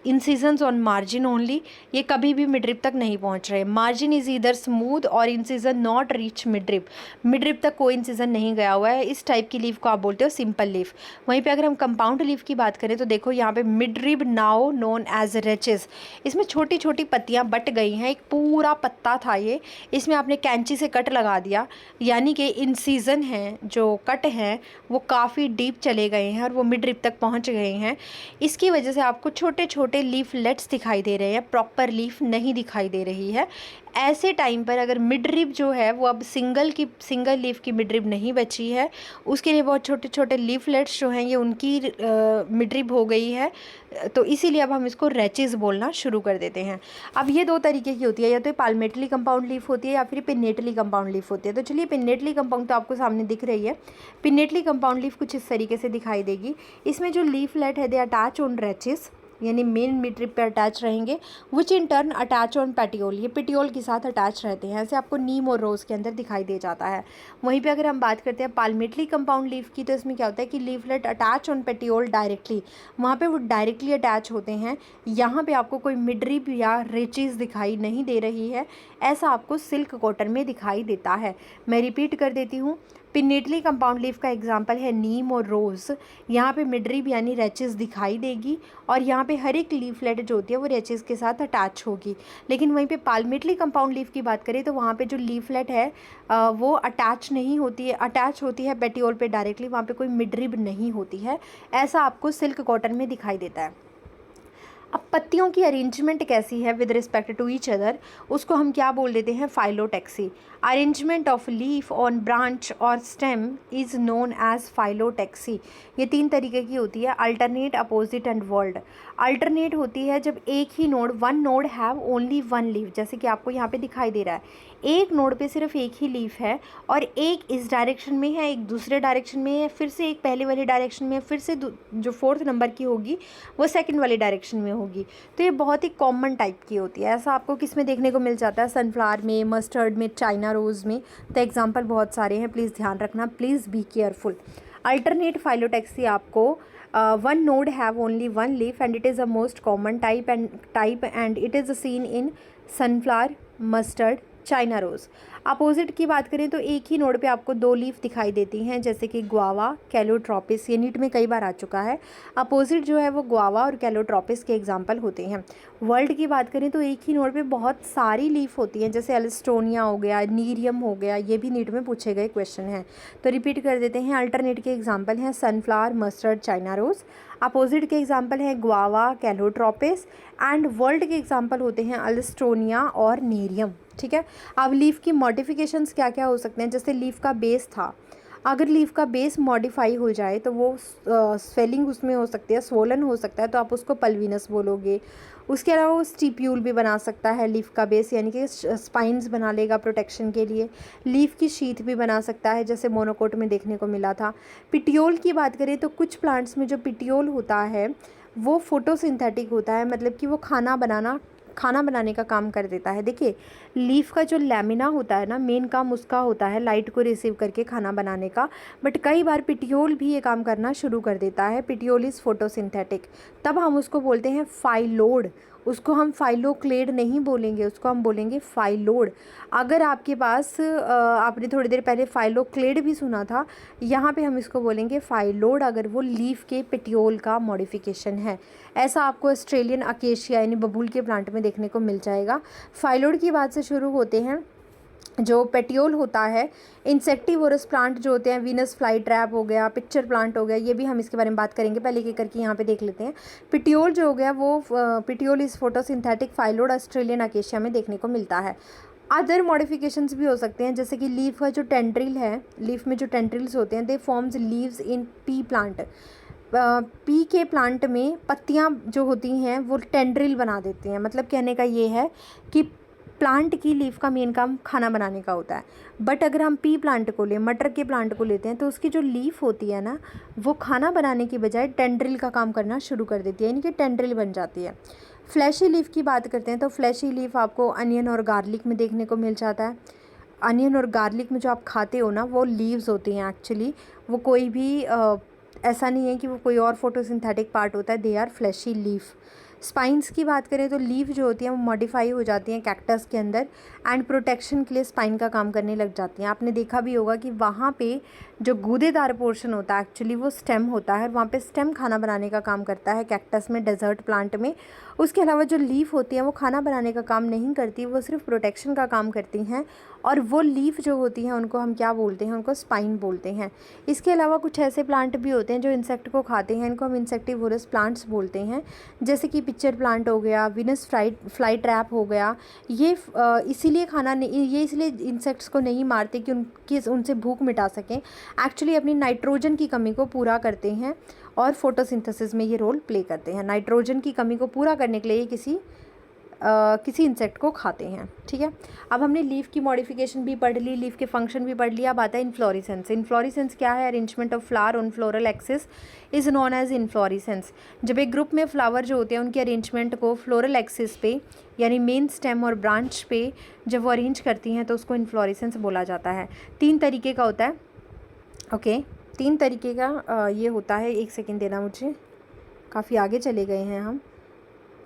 A: इंसिजन्स ऑन मार्जिन ओनली, ये कभी भी मिडरिप तक नहीं पहुंच रहे। मार्जिन इज ईदर स्मूथ और incision not reach midrib, midrib तक कोई इंसिजन नहीं गया हुआ है। इस टाइप की लीफ को आप बोलते हो सिंपल लीफ। वहीं पे अगर हम कंपाउंड लीफ की बात करें तो देखो यहाँ पे मिडरिब नाउ नोन एज रेचेस, इसमें छोटी छोटी पत्तियाँ बट गई हैं, एक पूरा पत्ता था ये, इसमें आपने कैंची से कट लगा दिया, यानी कि इंसिजन है जो कट हैं वो काफ़ी डीप चले गए हैं और वो मिडरिप तक पहुँच गए हैं। इसकी वजह से आपको छोटे छोटे लीफलेट्स दिखाई दे रहे हैं, प्रॉपर लीफ नहीं दिखाई दे रही है। ऐसे टाइम पर अगर मिडरिब जो है वो अब सिंगल लीफ की मिडरिब नहीं बची है, उसके लिए बहुत छोटे छोटे लीफलेट्स जो हैं ये उनकी मिडरिब हो गई है, तो इसीलिए अब हम इसको रैचेस बोलना शुरू कर देते हैं। अब ये दो तरीके की होती है, या तो पाल्मेटली कंपाउंड लीफ होती है या फिर पिन्नेटली कंपाउंड लीफ होती है। तो चलिए पिन्नेटली कंपाउंड तो आपको सामने दिख रही है। पिन्नेटली कंपाउंड लीफ कुछ इस तरीके से दिखाई देगी। इसमें जो लीफलेट है दे अटैच ऑन रैचेस, यानी मेन मिडरिब पे अटैच रहेंगे, which in turn attach on petiole, ये पेटियोल के साथ अटैच रहते हैं। ऐसे आपको नीम और रोज़ के अंदर दिखाई दे जाता है। वहीं पे अगर हम बात करते हैं पाल्मेटली कंपाउंड लीफ की, तो इसमें क्या होता है कि leaflet attach on petiole directly, वहाँ पे वो डायरेक्टली अटैच होते हैं। यहाँ पे आपको कोई मिडरिब या रेचेस दिखाई नहीं दे रही है, ऐसा आपको सिल्क कॉटन में दिखाई देता है। मैं रिपीट कर देती हूँ, पिन्नेटली कंपाउंड लीफ का एग्जाम्पल है नीम और रोज़। यहाँ पे मिडरिब यानी रेचेस दिखाई देगी और यहाँ पे हर एक लीफलेट जो होती है वो रेचेस के साथ अटैच होगी। लेकिन वहीं पे पाल्मेटली कंपाउंड लीफ की बात करें तो वहाँ पे जो लीफलेट है वो अटैच नहीं होती है, अटैच होती है पेटियोल पे डायरेक्टली, वहाँ पे कोई मिडरिब नहीं होती है। ऐसा आपको सिल्क कॉटन में दिखाई देता है। अब पत्तियों की अरेंजमेंट कैसी है with respect to each other, उसको हम क्या बोल देते हैं, phyllotaxy. Arrangement of leaf on branch और stem is known as phyllotaxy. ये 3 तरीके की होती है, alternate, opposite and whorled. Alternate होती है जब एक ही node, one node have only one leaf, जैसे कि आपको यहाँ पे दिखाई दे रहा है, एक नोड पे सिर्फ एक ही लीफ है और एक इस डायरेक्शन में है, एक दूसरे डायरेक्शन में है, फिर से एक पहले वाली डायरेक्शन में है, फिर से जो 4th नंबर की होगी वो सेकंड वाली डायरेक्शन में होगी। तो ये बहुत ही कॉमन टाइप की होती है। ऐसा आपको किस में देखने को मिल जाता है, सनफ्लावर में, मस्टर्ड में, चाइना रोज़ में। तो एग्जाम्पल बहुत सारे हैं, प्लीज़ ध्यान रखना, please be careful. Alternate phyllotaxy आपको one node have only one leaf and it is a most common type and it is seen in sunflower, mustard, China rose. Opposite की बात करें तो एक ही नोड पे आपको 2 लीफ दिखाई देती हैं, जैसे कि ग्वावा, कैलोट्रोपिस, ये नीट में कई बार आ चुका है। अपोजिट जो है वो ग्वावा और कैलोट्रोपिस के एग्जाम्पल होते हैं। वर्ल्ड की बात करें तो एक ही नोड पे बहुत सारी लीफ होती हैं, जैसे एलिस्टोनिया हो गया, नीरियम हो गया, ये भी नीट में पूछे गए क्वेश्चन हैं। तो रिपीट कर देते हैं, अल्टरनेट के एग्जाम्पल हैं sunflower, mustard, China rose. Opposite के एग्जाम्पल हैं ग्वावा, कैलोट्रोपिस एंड वर्ल्ड के एग्जाम्पल होते हैं एलिस्टोनिया और नीरियम। ठीक है। अब लीफ की मॉडिफिकेशंस क्या क्या हो सकते हैं, जैसे लीफ का बेस था, अगर लीफ का बेस मॉडिफाई हो जाए तो वो स्वेलिंग उसमें हो सकती है, स्वोलन हो सकता है, तो आप उसको पल्विनस बोलोगे। उसके अलावा वो स्टिप्यूल भी बना सकता है लीफ का बेस, यानी कि स्पाइन्स बना लेगा प्रोटेक्शन के लिए। लीफ की शीथ भी बना सकता है, जैसे मोनोकोट में देखने को मिला था। पिटियोल की बात करें तो कुछ प्लांट्स में जो पिटियोल होता है वो फोटोसिंथेटिक होता है, मतलब कि वो खाना बनाने का काम कर देता है। देखिए लीफ का जो लैमिना होता है ना, मेन काम उसका होता है लाइट को रिसीव करके खाना बनाने का, बट कई बार पिटियोल भी ये काम करना शुरू कर देता है। पिटियोल इज़ फोटोसिंथेटिक, तब हम उसको बोलते हैं फाइलोड। उसको हम फाइलोक्लेड नहीं बोलेंगे, उसको हम बोलेंगे फाइलोड। अगर आपके पास आपने थोड़ी देर पहले फाइलोक्लेड भी सुना था, यहाँ पे हम इसको बोलेंगे फाइलोड, अगर वो लीफ के पेटियोल का मॉडिफिकेशन है। ऐसा आपको ऑस्ट्रेलियन अकेशिया यानी बबूल के प्लांट में देखने को मिल जाएगा। फाइलोड की बात से शुरू होते हैं। जो पेटियोल होता है, इंसेक्टिवोरस प्लांट जो होते हैं, वीनस फ्लाई ट्रैप हो गया, पिक्चर प्लांट हो गया, ये भी हम इसके बारे में बात करेंगे, पहले एक करके यहाँ पे देख लेते हैं। पिटियोल जो हो गया वो पिटियोल इस फोटोसिंथेटिक फाइलोड ऑस्ट्रेलियन अकेशिया में देखने को मिलता है। अदर मॉडिफिकेशंस भी हो सकते हैं, जैसे कि लीफ का जो टेंड्रिल है, लीफ में जो टेंड्रिल्स होते हैं, दे forms leaves in P plant. P के प्लांट में पत्तियाँ जो होती हैं वो टेंड्रिल बना देती हैं। मतलब कहने का ये है कि प्लांट की लीफ का मेन काम खाना बनाने का होता है, बट अगर हम पी प्लांट को लें, मटर के प्लांट को लेते हैं, तो उसकी जो लीफ होती है ना, वो खाना बनाने की बजाय टेंड्रिल का काम करना शुरू कर देती है, यानी कि टेंड्रिल बन जाती है। फ्लैशी लीफ की बात करते हैं तो फ्लैशी लीफ आपको अनियन और गार्लिक में देखने को मिल जाता है। अनियन और गार्लिक में जो आप खाते हो ना, वो लीव्स होती हैं एक्चुअली, वो कोई भी ऐसा नहीं है कि वो कोई और फोटोसिंथेटिक पार्ट होता है, they are fleshy leaf. Spines की बात करें तो लीफ जो होती है वो मॉडिफाई हो जाती हैं कैक्टस के अंदर एंड प्रोटेक्शन के लिए स्पाइन का काम करने लग जाती हैं। आपने देखा भी होगा कि वहाँ पे जो गूदेदार पोर्शन होता है एक्चुअली वो स्टेम होता है, वहाँ पे स्टेम खाना बनाने का काम करता है कैक्टस में, डेजर्ट प्लांट में। उसके अलावा जो लीफ होती हैं वो खाना बनाने का काम नहीं करती, वो सिर्फ प्रोटेक्शन का काम करती हैं। और वो लीफ जो होती हैं उनको हम क्या बोलते हैं, उनको स्पाइन बोलते हैं। इसके अलावा कुछ ऐसे प्लांट भी होते हैं जो इंसेक्ट को खाते हैं, इनको हम इंसेक्टिवोरस प्लांट्स बोलते हैं, जैसे कि पिक्चर प्लांट हो गया, विनस फ्लाई ट्रैप हो गया। ये इसीलिए खाना नहीं, ये इसलिए इंसेक्ट्स को नहीं मारते कि उनसे भूख मिटा सकें, एक्चुअली अपनी नाइट्रोजन की कमी को पूरा करते हैं और फोटोसिंथेसिस में ये रोल प्ले करते हैं। नाइट्रोजन की कमी को पूरा करने के लिए ये किसी इंसेक्ट को खाते हैं। ठीक है, अब हमने लीफ की मॉडिफिकेशन भी पढ़ ली, लीफ के फंक्शन भी पढ़ लिया। अब आता है इन्फ्लोरेसेंस। इन्फ्लोरेसेंस क्या है? Arrangement of flower on floral axis is known as inflorescence. जब एक ग्रुप में फ्लावर जो होते हैं उनके अरेंजमेंट को फ्लोरल एक्सिस पे यानी मेन स्टेम और ब्रांच पे जब वो अरेंज करती हैं तो उसको इन्फ्लोरेसेंस बोला जाता है। 3 तरीके का होता है। ओके, 3 तरीके का ये होता है। 1 सेकेंड देना मुझे, काफ़ी आगे चले गए हैं हम।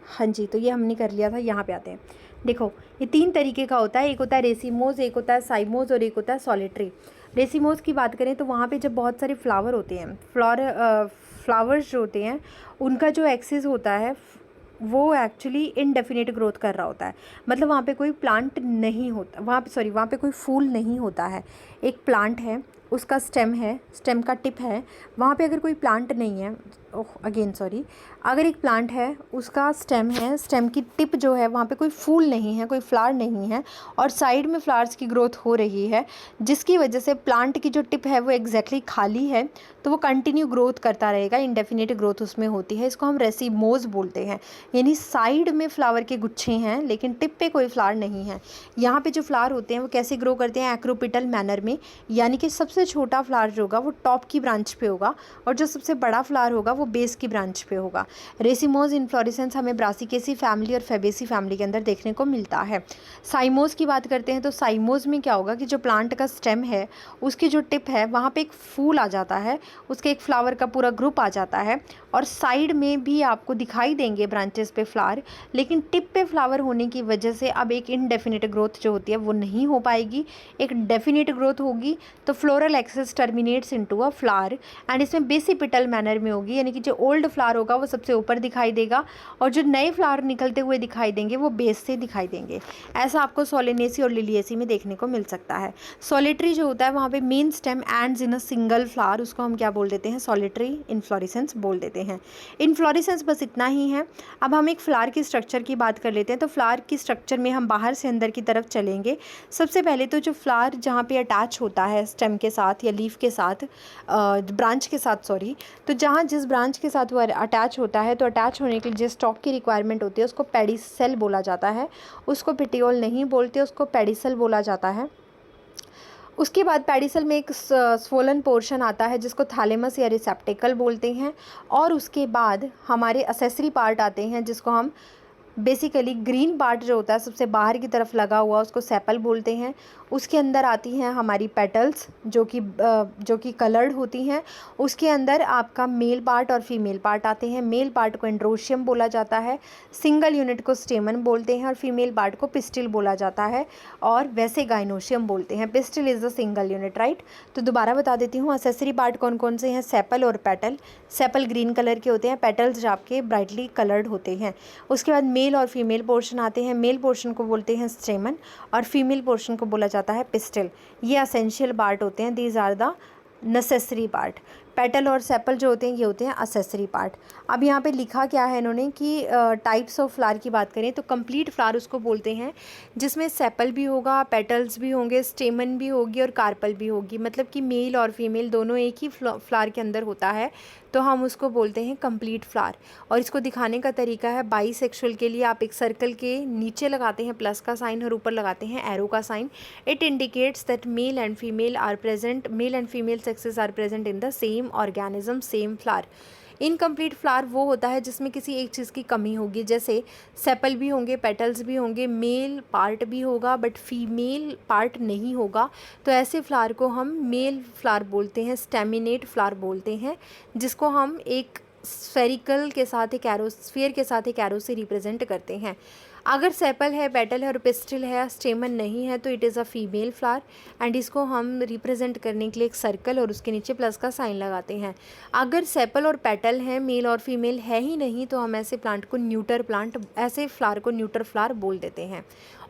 A: हाँ जी, तो ये हमने कर लिया था। यहाँ पे आते हैं, देखो ये 3 तरीके का होता है। एक होता है रेसिमोज, एक होता है साइमोज और एक होता है सॉलिटरी। रेसिमोज की बात करें तो वहाँ पे जब बहुत सारे फ्लावर होते हैं, फ्लावर्स जो होते हैं उनका जो एक्सिस होता है वो एक्चुअली इनडेफिनिट ग्रोथ कर रहा होता है। मतलब वहाँ पे कोई प्लांट नहीं होता, वहाँ पे कोई फूल नहीं होता है। एक प्लांट है, उसका स्टेम है, स्टेम का टिप है, वहाँ पे अगर कोई प्लांट नहीं है, अगर एक प्लांट है, उसका स्टेम है, स्टेम की टिप जो है वहाँ पे कोई फूल नहीं है, कोई फ्लावर नहीं है और साइड में फ्लावर्स की ग्रोथ हो रही है, जिसकी वजह से प्लांट की जो टिप है वो एग्जैक्टली खाली है, तो वो कंटिन्यू ग्रोथ करता रहेगा, इंडेफिनिट ग्रोथ उसमें होती है। इसको हम रेसिमोज बोलते हैं, यानी साइड में फ्लावर के गुच्छे हैं लेकिन टिप पे कोई फ्लावर नहीं है। यहाँ पे जो फ्लावर होते हैं वो कैसे ग्रो करते हैं? एक्रोपिटल मैनर में, यानी कि सबसे छोटा फ्लावर जो होगा वो टॉप की ब्रांच पे होगा और जो सबसे बड़ा फ्लावर होगा वो बेस की ब्रांच पे होगा। रेसिमोज इन्फ्लोरेसेंस हमें ब्रासिकेसी फैमिली और फेबेसी फैमिली के अंदर देखने को मिलता है। साइमोज की बात करते हैं तो साइमोज में क्या होगा कि जो प्लांट का स्टेम है उसकी जो टिप है वहाँ पे एक फूल आ जाता है, उसके एक फ्लावर का पूरा ग्रुप आ जाता है और साइड में भी आपको दिखाई देंगे ब्रांचेस पे फ्लावर, लेकिन टिप पे फ्लावर होने की वजह से अब एक इनडेफिनिट ग्रोथ जो होती है वो नहीं हो पाएगी, एक डेफिनिट ग्रोथ होगी। तो floral axis terminates into a flower and इसमें बेसिपिटल मैनर में होगी, यानी कि जो ओल्ड फ्लावर होगा वो सबसे ऊपर दिखाई देगा और जो नए फ्लावर निकलते हुए दिखाई देंगे वो बेस से दिखाई देंगे। ऐसा आपको सोलेनेसी और लिलिएसी में देखने को मिल सकता है। सॉलिटरी जो होता है वहाँ पे main stem ends in a single flower, उसको हम क्या बोल देते हैं? सॉलिटरी इन्फ्लोरेसेंस बोल देते हैं। इन्फ्लोरेसेंस बस इतना ही है। अब हम एक फ्लावर की स्ट्रक्चर की बात कर लेते हैं। तो फ्लावर की स्ट्रक्चर में हम बाहर से अंदर की तरफ चलेंगे। सबसे पहले तो जो फ्लावर जहाँ पे अटैच होता है स्टेम के साथ या लीफ के साथ, ब्रांच के साथ सॉरी, तो जहाँ जिस ब्रांच के साथ वो अटैच होता है तो अटैच होने के लिए जिस स्टॉक की रिक्वायरमेंट होती है उसको पेडिसेल बोला जाता है, उसको पेटियोल नहीं बोलते, उसको पेडिसल बोला जाता है। उसके बाद पेडिसल में एक स्वोलन पोर्शन आता है जिसको थैलेमस या रिसेप्टिकल बोलते हैं और उसके बाद हमारे असेसरी पार्ट आते हैं जिसको हम बेसिकली ग्रीन पार्ट जो होता है सबसे बाहर की तरफ लगा हुआ उसको सेपल बोलते हैं। उसके अंदर आती हैं हमारी पेटल्स जो कि कलर्ड होती हैं। उसके अंदर आपका मेल पार्ट और फीमेल पार्ट आते हैं। मेल पार्ट को एंड्रोशियम बोला जाता है, सिंगल यूनिट को स्टेमन बोलते हैं और फीमेल पार्ट को पिस्टिल बोला जाता है और वैसे गाइनोशियम बोलते हैं। Pistil is the single unit, right. तो दोबारा बता देती हूँ, असेसरी पार्ट कौन कौन से हैं? सेपल और पेटल। सेपल ग्रीन कलर के होते हैं, पेटल्स आपके ब्राइटली कलर्ड होते हैं। उसके बाद मेल और फीमेल पोर्शन आते हैं। मेल पोर्शन को बोलते हैं स्टेमन और फीमेल पोर्शन को बोला जाता है पिस्टिल। ये असेंशियल पार्ट होते हैं, these are the necessary part. Petal और सेपल जो होते हैं ये होते हैं असेसरी पार्ट। अब यहाँ पे लिखा क्या है इन्होंने कि टाइप्स ऑफ फ्लावर की बात करें तो कंप्लीट फ्लावर उसको बोलते हैं जिसमें सेपल भी होगा, पेटल्स भी होंगे, स्टेमन भी होगी और कार्पल भी होगी। मतलब कि मेल और फीमेल दोनों एक ही फ्लावर के अंदर होता है, तो हम उसको बोलते हैं कंप्लीट फ्लावर। और इसको दिखाने का तरीका है बाईसेक्सुअल के लिए आप एक सर्कल के नीचे लगाते हैं प्लस का साइन और ऊपर लगाते हैं एरो का sign. It indicates that male and female sexes are present in the same organism, same flower. Incomplete flower वो होता है जिसमें किसी एक चीज़ की कमी होगी, जैसे सेपल भी होंगे, पेटल्स भी होंगे, मेल पार्ट भी होगा बट फीमेल पार्ट नहीं होगा, तो ऐसे फ्लावर को हम मेल फ्लावर बोलते हैं, स्टेमिनेट फ्लावर बोलते हैं, जिसको हम एक स्फेरिकल के साथ एक एरो, स्फीयर के साथ एक एरो से रिप्रेजेंट करते हैं। अगर सेपल है, पेटल है और पिस्टिल है, स्टेमन नहीं है, तो it is a female flower and इसको हम रिप्रेजेंट करने के लिए एक सर्कल और उसके नीचे प्लस का साइन लगाते हैं। अगर सेपल और पेटल है, मेल और फीमेल है ही नहीं, तो हम ऐसे प्लांट को न्यूटर प्लांट, ऐसे फ्लावर को न्यूटर फ्लावर बोल देते हैं।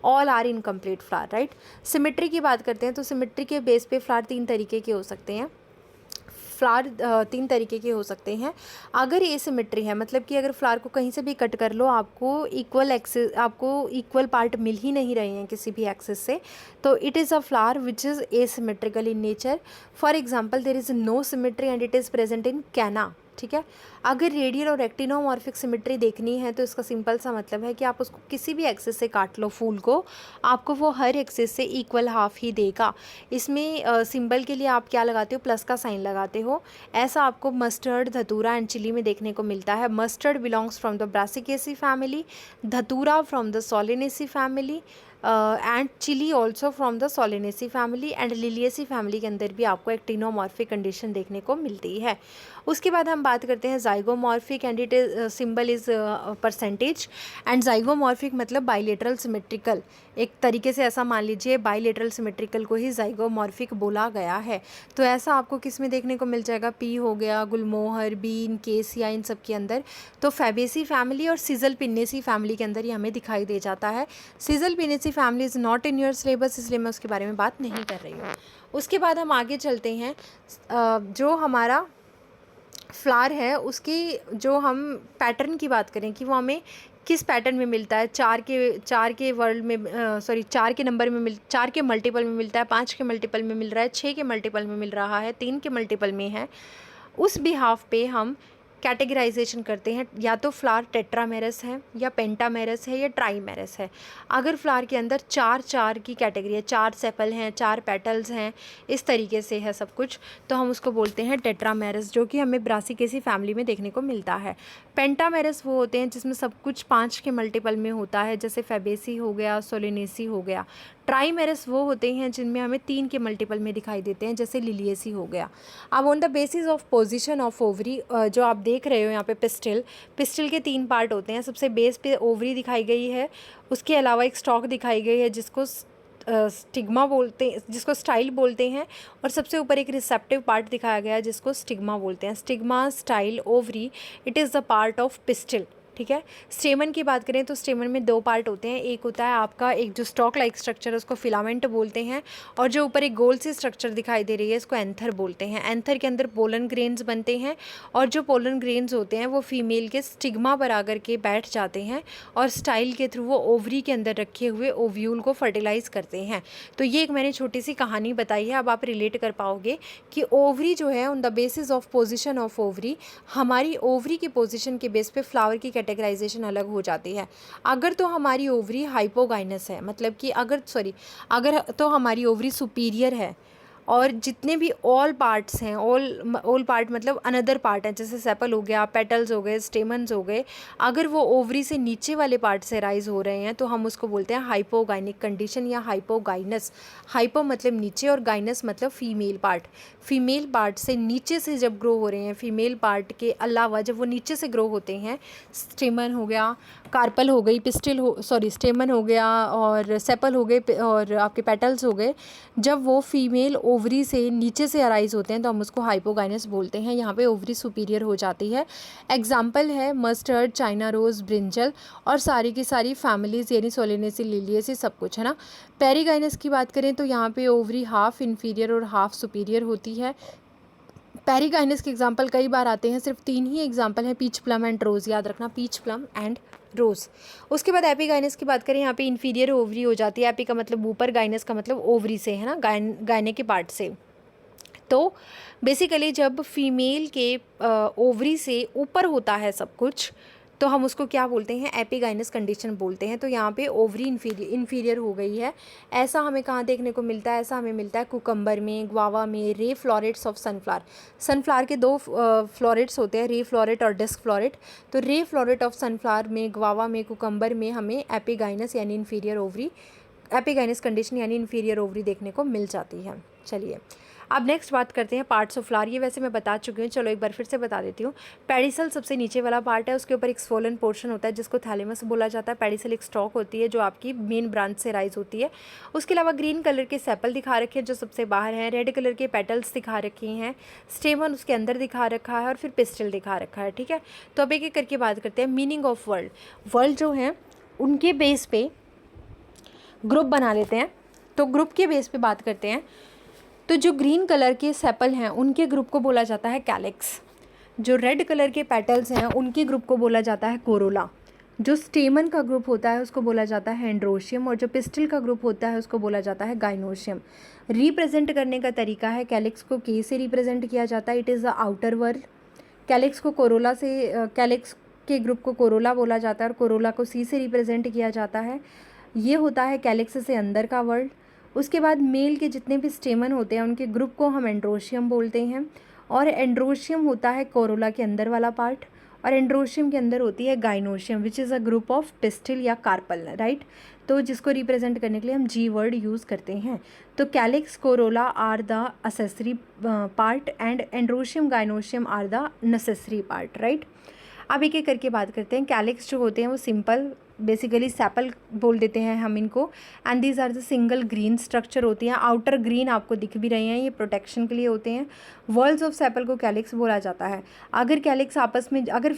A: All are incomplete flower, right. Symmetry की बात करते हैं तो सिमेट्री के बेस पे फ्लावर 3 तरीके के हो सकते हैं। फ्लावर 3 तरीके के हो सकते हैं। अगर एसिमेट्री है, मतलब कि अगर फ्लावर को कहीं से भी कट कर लो, आपको इक्वल पार्ट मिल ही नहीं रहे हैं किसी भी एक्सिस से, तो it is a flower which is asymmetrical in nature. For example, there is no symmetry and it is present in canna, ठीक है। अगर रेडियल और एक्टिनोमॉर्फिक सिमेट्री देखनी है तो इसका सिंपल सा मतलब है कि आप उसको किसी भी एक्सिस से काट लो फूल को, आपको वो हर एक्सिस से इक्वल हाफ ही देगा। इसमें सिंबल के लिए आप क्या लगाते हो, प्लस का साइन लगाते हो। ऐसा आपको मस्टर्ड, धतूरा एंड चिली में देखने को मिलता है। Mustard belongs from the Brassicaceae family, dhatura from the Solanaceae family and chilli also from the Solanaceae family and Liliaceae family के अंदर भी आपको एक्टिनोमॉर्फिक कंडीशन देखने को मिलती है। उसके बाद हम बात करते हैं zygomorphic and it is symbol is percentage and zygomorphic मतलब बाइलेटरल सिमेट्रिकल। एक तरीके से ऐसा मान लीजिए बाइलेटरल सिमेट्रिकल को ही जाइगोमॉर्फिक बोला गया है। तो ऐसा आपको किस में देखने को मिल जाएगा, पी हो गया, गुलमोहर, बीन, केसिया, इन सब के अंदर। तो फैबेसी फैमिली और सिजल पिन्नेसी फैमिली के अंदर ये हमें दिखाई दे जाता है। Caesalpiniaceae family is not in your syllabus, इसलिए मैं उसके बारे में बात नहीं कर रही हूँ। उसके बाद हम आगे चलते हैं। जो हमारा फ्लावर है उसकी जो हम पैटर्न की बात करें कि वो हमें किस पैटर्न में मिलता है, 4 के वर्ल्ड में, 4 के नंबर में 4 के मल्टीपल में मिलता है, 5 के मल्टीपल में मिल रहा है, 6 के मल्टीपल में मिल रहा है, 3 के मल्टीपल में है, उस बिहाफ पे हम कैटेगराइजेशन करते हैं। या तो फ्लावर टेट्रामेरस है या पेंटामेरस है या ट्राईमेरस है। अगर फ्लावर के अंदर 4 की कैटेगरी है, 4 सेपल हैं, 4 पेटल्स हैं, इस तरीके से है सब कुछ, तो हम उसको बोलते हैं टेट्रामेरस, जो कि हमें ब्रासिकेसी फैमिली में देखने को मिलता है। पेंटामेरस वो होते हैं जिसमें सब कुछ 5 के मल्टीपल में होता है, जैसे फैबेसी हो गया, सोलेनेसी हो गया। ट्राईमेरस वो होते हैं जिनमें हमें 3 के मल्टीपल में दिखाई देते हैं, जैसे लिलियसी हो गया। अब on the basis of position of ovary, जो आप देख रहे हो यहाँ पे पिस्टिल के 3 पार्ट होते हैं। सबसे बेस पे ओवरी दिखाई गई है, उसके अलावा एक स्टॉक दिखाई गई है जिसको स्टिग्मा बोलते हैं, जिसको स्टाइल बोलते हैं, और सबसे ऊपर एक रिसेप्टिव पार्ट दिखाया गया है जिसको स्टिग्मा बोलते हैं। Stigma, style, ovary, it is the part of pistil, ठीक है। स्टेमन की बात करें तो स्टेमन में 2 पार्ट होते हैं। एक होता है आपका एक जो स्टॉक लाइक स्ट्रक्चर है उसको फिलामेंट बोलते हैं, और जो ऊपर एक गोल सी स्ट्रक्चर दिखाई दे रही है इसको एंथर बोलते हैं। एंथर के अंदर पोलन ग्रेन्स बनते हैं, और जो पोलन ग्रेन्स होते हैं वो फीमेल के स्टिग्मा पर आकर के बैठ जाते हैं और स्टाइल के थ्रू वो ओवरी के अंदर रखे हुए ओव्यूल को फर्टिलाइज करते हैं। तो ये एक मैंने छोटी सी कहानी बताई है। अब आप रिलेट कर पाओगे कि ओवरी जो है on the basis of position of ovary, हमारी ओवरी की पोजिशन के बेस पे फ्लावर की कैटेगराइजेशन अलग हो जाती है। अगर तो हमारी ओवरी हाइपोगाइनस है, मतलब कि अगर तो हमारी ओवरी सुपीरियर है, और जितने भी ऑल पार्ट्स हैं, ऑल पार्ट मतलब अनदर पार्ट है, जैसे सेपल हो गया, पेटल्स हो गए, स्टेमन्स हो गए, अगर वो ओवरी से नीचे वाले पार्ट से राइज हो रहे हैं तो हम उसको बोलते हैं हाइपोगाइनिक कंडीशन या हाइपोगाइनस। हाइपो मतलब नीचे और गाइनस मतलब फीमेल पार्ट। फीमेल पार्ट से नीचे से जब ग्रो हो रहे हैं, फीमेल पार्ट के अलावा जब वो नीचे से ग्रो होते हैं, स्टेमन हो गया, कार्पल हो गई, स्टेमन हो गया, और सेपल हो गए, और आपके पेटल्स हो गए, जब वो फीमेल ओवरी से नीचे से अराइज होते हैं तो हम उसको हाइपोगाइनस बोलते हैं। यहाँ पे ओवरी सुपीरियर हो जाती है। एग्जाम्पल है मस्टर्ड, चाइना रोज़, ब्रिंजल, और सारी की सारी फैमिलीज़ यानी सोलेनेसी, लिलियसी, सब कुछ है ना। पेरीगाइनस की बात करें तो यहाँ पे ओवरी हाफ इन्फीरियर और हाफ सुपीरियर होती है। पेरीगाइनस के एग्जाम्पल कई बार आते हैं, सिर्फ 3 ही एग्जाम्पल हैं, पीच प्लम एंड रोज़, याद रखना, पीच प्लम एंड रोज़। उसके बाद एपीगाइनस की बात करें, यहाँ पे इन्फीरियर ओवरी हो जाती है। एपी का मतलब ऊपर, गाइनस का मतलब ओवरी से, है ना, गायने के पार्ट से। तो बेसिकली जब फीमेल के ओवरी से ऊपर होता है सब कुछ, तो हम उसको क्या बोलते हैं, एपीगाइनस कंडीशन बोलते हैं। तो यहाँ पे ओवरी इन्फीरियर हो गई है। ऐसा हमें कहाँ देखने को मिलता है, ऐसा हमें मिलता है कुकम्बर में, ग्वावा में, ray florets of sunflower. Sunflower के 2 फ्लोरेट्स होते हैं, रे फ्लोरेट और डिस्क फ्लोरेट। तो रे फ्लोरेट ऑफ सनफ्लावर में, ग्वावा में, कुकम्बर में हमें एपीगाइनस यानी इन्फीरियर ओवरी एपिगाइनस कंडीशन यानी इन्फीरियर ओवरी देखने को मिल जाती है। चलिए अब नेक्स्ट बात करते हैं पार्ट्स ऑफ फ्लावर। ये वैसे मैं बता चुकी हूँ, चलो एक बार फिर से बता देती हूँ। पेडिसल सबसे नीचे वाला पार्ट है, उसके ऊपर एक स्वोलन पोर्शन होता है जिसको थैलेमस बोला जाता है। पेडिसल एक स्टॉक होती है जो आपकी मेन ब्रांच से राइज होती है। उसके अलावा ग्रीन कलर के सेपल दिखा रखे हैं जो सबसे बाहर हैं, रेड कलर के पेटल्स दिखा रखी हैं, स्टेमन उसके अंदर दिखा रखा है और फिर पिस्टल दिखा रखा है। ठीक है, तो अब एक एक करके बात करते हैं। मीनिंग ऑफ वर्ल्ड, वर्ल्ड जो है उनके बेस पे ग्रुप बना लेते हैं। तो ग्रुप के बेस पे बात करते हैं। तो जो ग्रीन कलर के सेपल हैं उनके ग्रुप को बोला जाता है कैलिक्स। जो रेड कलर के पेटल्स हैं उनके ग्रुप को बोला जाता है कोरोला। जो स्टेमन का ग्रुप होता है उसको बोला जाता है एंड्रोशियम, और जो पिस्टल का ग्रुप होता है उसको बोला जाता है गाइनोशियम। रिप्रेजेंट करने का तरीका है, कैलिक्स को के से रिप्रेजेंट किया जाता है, it is the outer world. Calyx को कोरोला से कैलिक्स के ग्रुप को कोरोला बोला जाता है और कोरोला को सी से रिप्रेजेंट किया जाता है। ये होता है कैलिक्स से अंदर का वर्ल्ड। उसके बाद मेल के जितने भी स्टेमन होते हैं उनके ग्रुप को हम एंड्रोशियम बोलते हैं, और एंड्रोशियम होता है कोरोला के अंदर वाला पार्ट, और एंड्रोशियम के अंदर होती है gynoecium which is a group of pistil या कार्पल, राइट। तो जिसको रिप्रेजेंट करने के लिए हम जी वर्ड यूज़ करते हैं। तो calyx corolla are the accessory part and androecium gynoecium are the necessary part, right. अब एक एक करके बात करते हैं। कैलिक्स जो होते हैं वो सिंपल बेसिकली सेपल बोल देते हैं हम इनको, and these are the single green structure होती हैं। आउटर ग्रीन आपको दिख भी रहे हैं, ये प्रोटेक्शन के लिए होते हैं। वर्ल्स ऑफ सेपल को कैलिक्स बोला जाता है। अगर कैलिक्स आपस में, अगर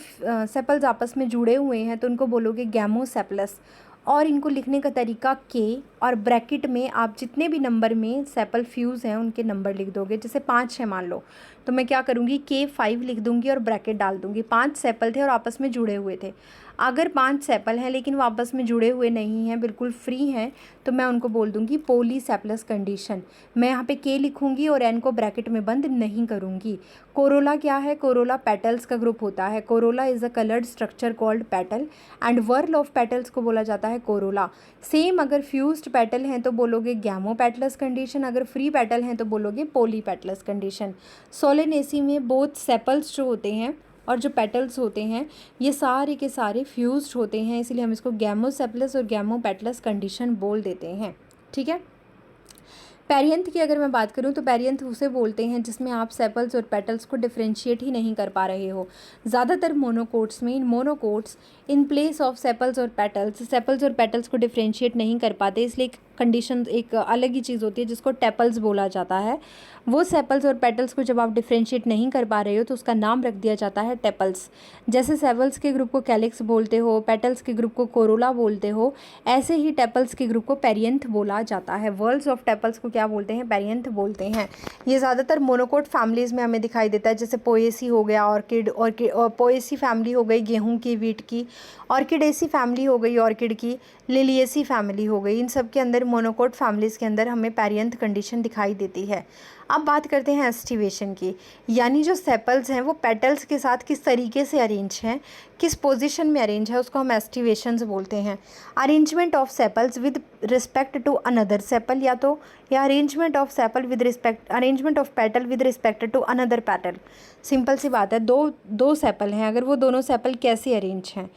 A: सेपल्स आपस में जुड़े हुए हैं तो उनको बोलोगे गैमोसेपलस, और इनको लिखने का तरीका के और ब्रैकेट में आप जितने भी नंबर में सेपल फ्यूज़ हैं उनके नंबर लिख दोगे। जैसे 5 है मान लो, तो मैं क्या करूँगी K5 लिख दूँगी और ब्रैकेट डाल दूँगी। 5 सेपल थे और आपस में जुड़े हुए थे। अगर 5 सेपल हैं लेकिन वो आपस में जुड़े हुए नहीं हैं, बिल्कुल फ्री हैं, तो मैं उनको बोल दूँगी पॉलीसेपलस कंडीशन। मैं यहाँ पे K लिखूँगी और N को ब्रैकेट में बंद नहीं करूँगी। कोरोला क्या है? कोरोला पेटल्स का ग्रुप होता है। Corolla is a coloured structure called petal and whorl of petals को बोला जाता है कोरोला। सेम अगर फ्यूज्ड पेटल हैं तो बोलोगे गैमोपेटलस कंडीशन, अगर फ्री पेटल हैं तो बोलोगे पॉलीपेटलस कंडीशन। सोलेनेसी में बोथ सेपल्स जो होते हैं और जो पेटल्स होते हैं ये सारे के सारे फ्यूज्ड होते हैं, इसलिए हम इसको गैमोसेपलस और गैमोपेटलस कंडीशन बोल देते हैं। ठीक है। पेरियंथ की अगर मैं बात करूं तो पेरियंथ उसे बोलते हैं जिसमें आप सेपल्स और पेटल्स को डिफरेंशिएट ही नहीं कर पा रहे हो। ज़्यादातर मोनोकोट्स में, in monocots in place of sepals और पेटल्स को डिफरेंशिएट नहीं कर पाते, इसलिए कंडीशन एक अलग ही चीज़ होती है जिसको टेपल्स बोला जाता है। वो सेपल्स और पेटल्स को जब आप डिफरेंशिएट नहीं कर पा रहे हो तो उसका नाम रख दिया जाता है टेपल्स। जैसे सेपल्स के ग्रुप को कैलिक्स बोलते हो, पेटल्स के ग्रुप को कोरोला बोलते हो, ऐसे ही टेपल्स के ग्रुप को पेरियंथ बोला जाता है। वर्ल्स ऑफ टेपल्स को क्या बोलते हैं? पेरियंथ बोलते हैं। ये ज़्यादातर मोनोकोट फैमिलीज़ में हमें दिखाई देता है, जैसे पोएसी हो गया ऑर्किड, और पोएसी फैमिली हो गई गेहूँ की, वीट की, ऑर्किडेसी फैमिली हो गई ऑर्किड की, लिलिएसी फैमिली हो गई। इन सब के अंदर मोनोकोट फैमिलीज़ के अंदर हमें पेरियंथ कंडीशन दिखाई देती है। अब बात करते हैं एस्टिवेशन की, यानी जो सेपल्स हैं वो पेटल्स के साथ किस तरीके से अरेंज हैं, किस पोजीशन में अरेंज है, उसको हम एस्टिवेशंस बोलते हैं। Arrangement of sepals with respect to another sepal, या arrangement of sepal with respect, arrangement of petal with respect to another petal. Simple सी बात है, दो सेपल हैं, अगर वो दोनों सेपल कैसे अरेंज हैं,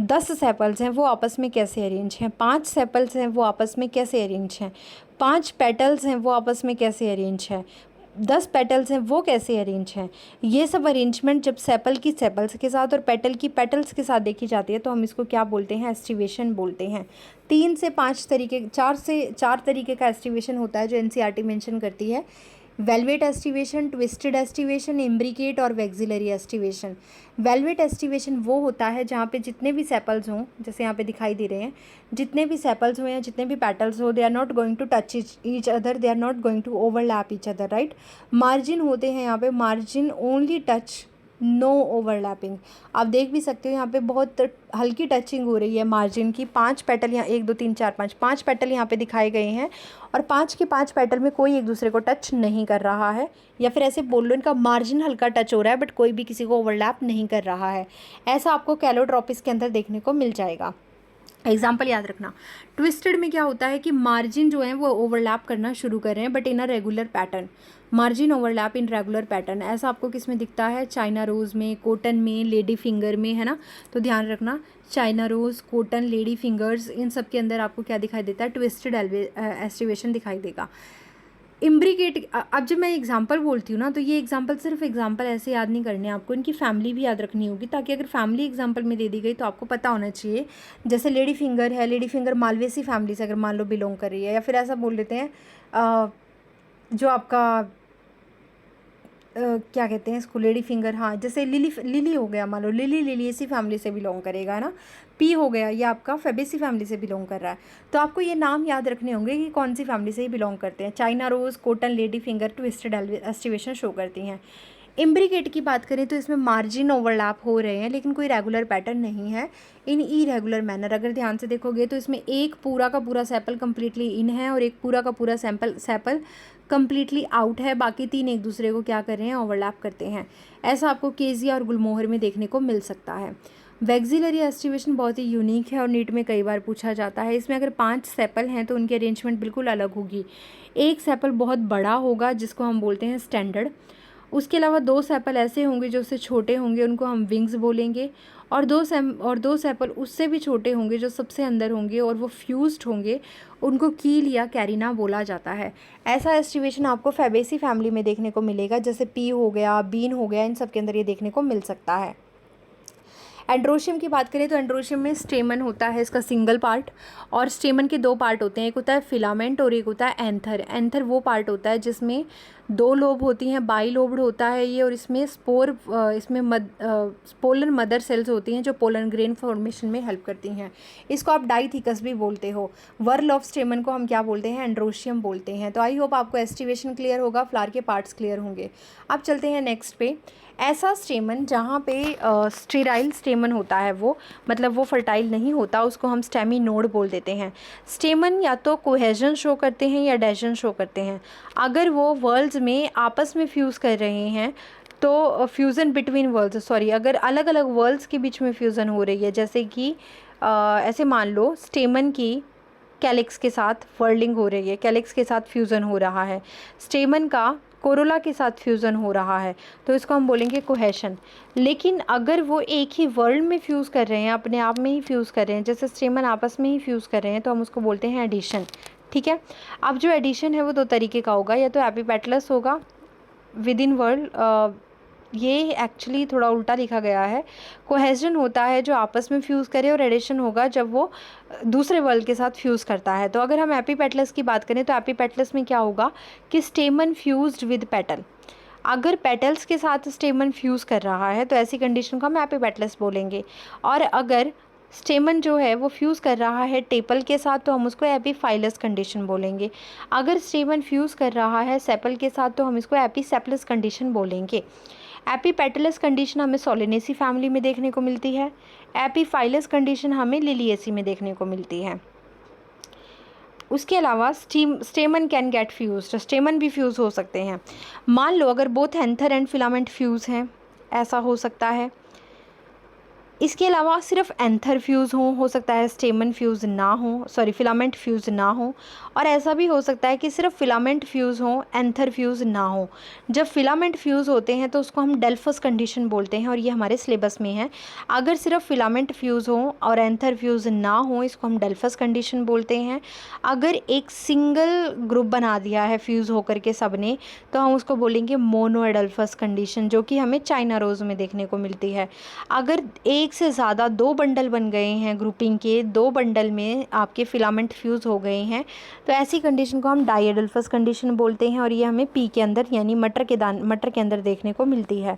A: 10 सेपल्स हैं वो आपस में कैसे अरेंज हैं, 5 सेपल्स हैं वो आपस में कैसे अरेंज हैं, 5 पेटल्स हैं वो आपस में कैसे अरेंज हैं, 10 पेटल्स हैं वो कैसे अरेंज हैं। ये सब अरेंजमेंट जब सेपल की सेपल्स के साथ और पेटल की पेटल्स के साथ देखी जाती है तो हम इसको क्या बोलते हैं? एस्टिवेशन बोलते हैं। 3 से 5 तरीके, 4 तरीके का एस्टिवेशन होता है जो एनसीईआरटी मेंशन करती है। Velvet aestivation, twisted aestivation, imbricate और वेक्सिलरी एस्टिवेशन। वेलवेट एस्टिवेशन वो होता है जहाँ पे जितने भी सेपल्स हों, जैसे यहाँ पे दिखाई दे रहे हैं, जितने भी सेपल्स हों या जितने भी पेटल्स हो, they are not going to touch each other, they are not going to overlap each other, right. Margin होते हैं यहाँ पे, margin only touch, no overlapping. आप देख भी सकते हो यहाँ पे बहुत हल्की टचिंग हो रही है मार्जिन की। 5 पेटल यहाँ, 1 2 3 4 5 पेटल यहाँ पे दिखाए गए हैं और 5 के 5 पेटल में कोई एक दूसरे को टच नहीं कर रहा है, या फिर ऐसे बोल लो इनका मार्जिन हल्का टच हो रहा है बट कोई भी किसी को ओवरलैप नहीं कर रहा है। ऐसा आपको कैलोट्रॉपिस के अंदर देखने को मिल जाएगा। एग्जाम्पल याद रखना। ट्विस्टेड में क्या होता है कि मार्जिन जो है वो ओवरलैप करना शुरू कर रहे हैं but in a regular pattern. Margin overlap in regular pattern, ऐसा आपको किस में दिखता है? चाइना रोज़ में, कॉटन में, लेडी फिंगर में, है ना। तो ध्यान रखना, China rose, cotton, lady fingers, इन सब के अंदर आपको क्या दिखाई देता है? ट्विस्टेड एस्टिवेशन दिखाई देगा। इम्ब्रिकेट, अब जब मैं एग्जांपल बोलती हूँ ना, तो ये एग्जांपल सिर्फ एग्जांपल ऐसे याद नहीं करने, आपको इनकी फैमिली भी याद रखनी होगी, ताकि अगर फैमिली एग्जांपल में दे दी गई तो आपको पता होना चाहिए। जैसे लेडी फिंगर है, लेडी फिंगर मालवेसी फैमिली से अगर मान लो बिलोंग कर रही है, या फिर ऐसा बोल देते हैं जो आपका क्या कहते हैं इसको, लेडी फिंगर, हाँ, जैसे लिली हो गया, मान लो लिली लिलियेसी फैमिली से बिलोंग करेगा ना। पी हो गया, ये आपका फेबेसी फैमिली से बिलोंग कर रहा है। तो आपको ये नाम याद रखने होंगे कि कौन सी फैमिली से ही बिलोंग करते हैं। China rose, cotton, lady finger twisted aestivation show करती हैं। इम्ब्रिकेट की बात करें तो इसमें मार्जिन ओवरलैप हो रहे हैं लेकिन कोई रेगुलर पैटर्न नहीं है, इन इरेगुलर मैनर। अगर ध्यान से देखोगे तो इसमें एक पूरा का पूरा सेपल कम्प्लीटली इन है और एक पूरा का पूरा सेपल कम्प्लीटली आउट है, बाकी तीन एक दूसरे को क्या कर रहे हैं? ओवरलैप करते हैं। ऐसा आपको केजिया और गुलमोहर में देखने को मिल सकता है। वैक्सिलरी एस्टिवेशन बहुत ही यूनिक है और नीट में कई बार पूछा जाता है। इसमें अगर 5 सेपल हैं तो उनकी अरेंजमेंट बिल्कुल अलग होगी। एक सेपल बहुत बड़ा होगा जिसको हम बोलते हैं स्टैंडर्ड, उसके अलावा 2 सेपल ऐसे होंगे जो उससे छोटे होंगे, उनको हम विंग्स बोलेंगे, और दो सेपल उससे भी छोटे होंगे जो सबसे अंदर होंगे और वो फ्यूज्ड होंगे, उनको कील या कैरिना बोला जाता है। ऐसा एस्टिवेशन आपको फैबेसी फैमिली में देखने को मिलेगा, जैसे पी हो गया, बीन हो गया, इन सब के अंदर ये देखने को मिल सकता है। एंड्रोशियम की बात करें तो एंड्रोशियम में स्टेमन होता है इसका सिंगल पार्ट, और स्टेमन के 2 पार्ट होते हैं, एक होता है फिलामेंट और एक होता है एंथर। एंथर वो पार्ट होता है जिसमें 2 लोब होती हैं, बाई लोब्ड होता है ये, और इसमें स्पोलन मदर सेल्स होती हैं जो पोलन ग्रेन फॉर्मेशन में हेल्प करती हैं। इसको आप डाइथिकस भी बोलते हो। वर्ल ऑफ स्टेमन को हम क्या बोलते हैं? एंड्रोशियम बोलते हैं। तो आई होप आपको एस्टिवेशन क्लियर होगा, फ्लावर के पार्ट्स क्लियर होंगे। अब चलते हैं नेक्स्ट पे। ऐसा स्टेमन जहाँ पे स्टेराइल स्टेमन होता है, वो मतलब वो फर्टाइल नहीं होता, उसको हम स्टेमी नोड बोल देते हैं। स्टेमन या तो कोहेजन शो करते हैं या एडेशन शो करते हैं। अगर वो वर्ल्स में आपस में फ्यूज़ कर रहे हैं तो फ्यूज़न बिटवीन वर्ल्स, अगर अलग अलग वर्ल्स के बीच में फ्यूज़न हो रही है, जैसे कि ऐसे मान लो स्टेमन की कैलिक्स के साथ वर्ल्डिंग हो रही है, कैलिक्स के साथ फ्यूज़न हो रहा है, स्टेमन का कोरोला के साथ फ्यूज़न हो रहा है, तो इसको हम बोलेंगे कोहेशन। लेकिन अगर वो एक ही वर्ल्ड में फ्यूज़ कर रहे हैं, अपने आप में ही फ्यूज़ कर रहे हैं, जैसे स्टेमन आपस में ही फ्यूज़ कर रहे हैं, तो हम उसको बोलते हैं एडिशन। ठीक है। अब जो एडिशन है वो 2 तरीके का होगा, या तो एपिपेटलस होगा विद इन वर्ल्ड, ये एक्चुअली थोड़ा उल्टा लिखा गया है। कोहेजन होता है जो आपस में फ्यूज़ करे, और एडिशन होगा जब वो दूसरे वर्ल्ड के साथ फ्यूज़ करता है। तो अगर हम एपिपेटलस की बात करें तो एपिपेटलस में क्या होगा कि स्टेमन फ्यूज्ड विद पेटल। अगर पेटल्स के साथ स्टेमन फ्यूज़ कर रहा है तो ऐसी कंडीशन को हम एपिपेटलस बोलेंगे। और अगर स्टेमन जो है वो फ्यूज़ कर रहा है टेपल के साथ तो हम उसको एपीफाइलस कंडीशन बोलेंगे। अगर स्टेमन फ्यूज़ कर रहा है सेपल के साथ तो हम इसको एपीसेपलस कंडीशन बोलेंगे। एपीपेटलस कंडीशन हमें सोलेनेसी फैमिली में देखने को मिलती है, एपीफाइलस कंडीशन हमें लिलिएसी में देखने को मिलती है। उसके अलावा स्टेमन कैन गेट फ्यूज्ड, स्टेमन भी फ्यूज़ हो सकते हैं। मान लो अगर both anther and filament fuse हैं, ऐसा हो सकता है। इसके अलावा सिर्फ एंथर फ्यूज़ हो सकता है स्टेमन फ्यूज़ ना हो, फिलामेंट फ्यूज़ ना हो। और ऐसा भी हो सकता है कि सिर्फ फिलामेंट फ्यूज़ हो, एंथर फ्यूज़ ना हो। जब फिलामेंट फ्यूज़ होते हैं तो उसको हम डेल्फस कंडीशन बोलते हैं, और ये हमारे सिलेबस में है। अगर सिर्फ फिलामेंट फ्यूज़ हो और एंथर फ्यूज़ ना हो, इसको हम डेल्फस कंडीशन बोलते हैं। अगर एक सिंगल ग्रुप बना दिया है फ्यूज़ होकर के सब ने, तो हम उसको बोलेंगे मोनो एडल्फस कंडीशन, जो कि हमें चाइना रोज़ में देखने को मिलती है। अगर एक से ज़्यादा 2 बंडल बन गए हैं ग्रुपिंग के, 2 बंडल में आपके फिलामेंट फ्यूज़ हो गए हैं, तो ऐसी कंडीशन को हम डाइएडल्फस कंडीशन बोलते हैं, और ये हमें पी के अंदर यानी मटर के अंदर देखने को मिलती है।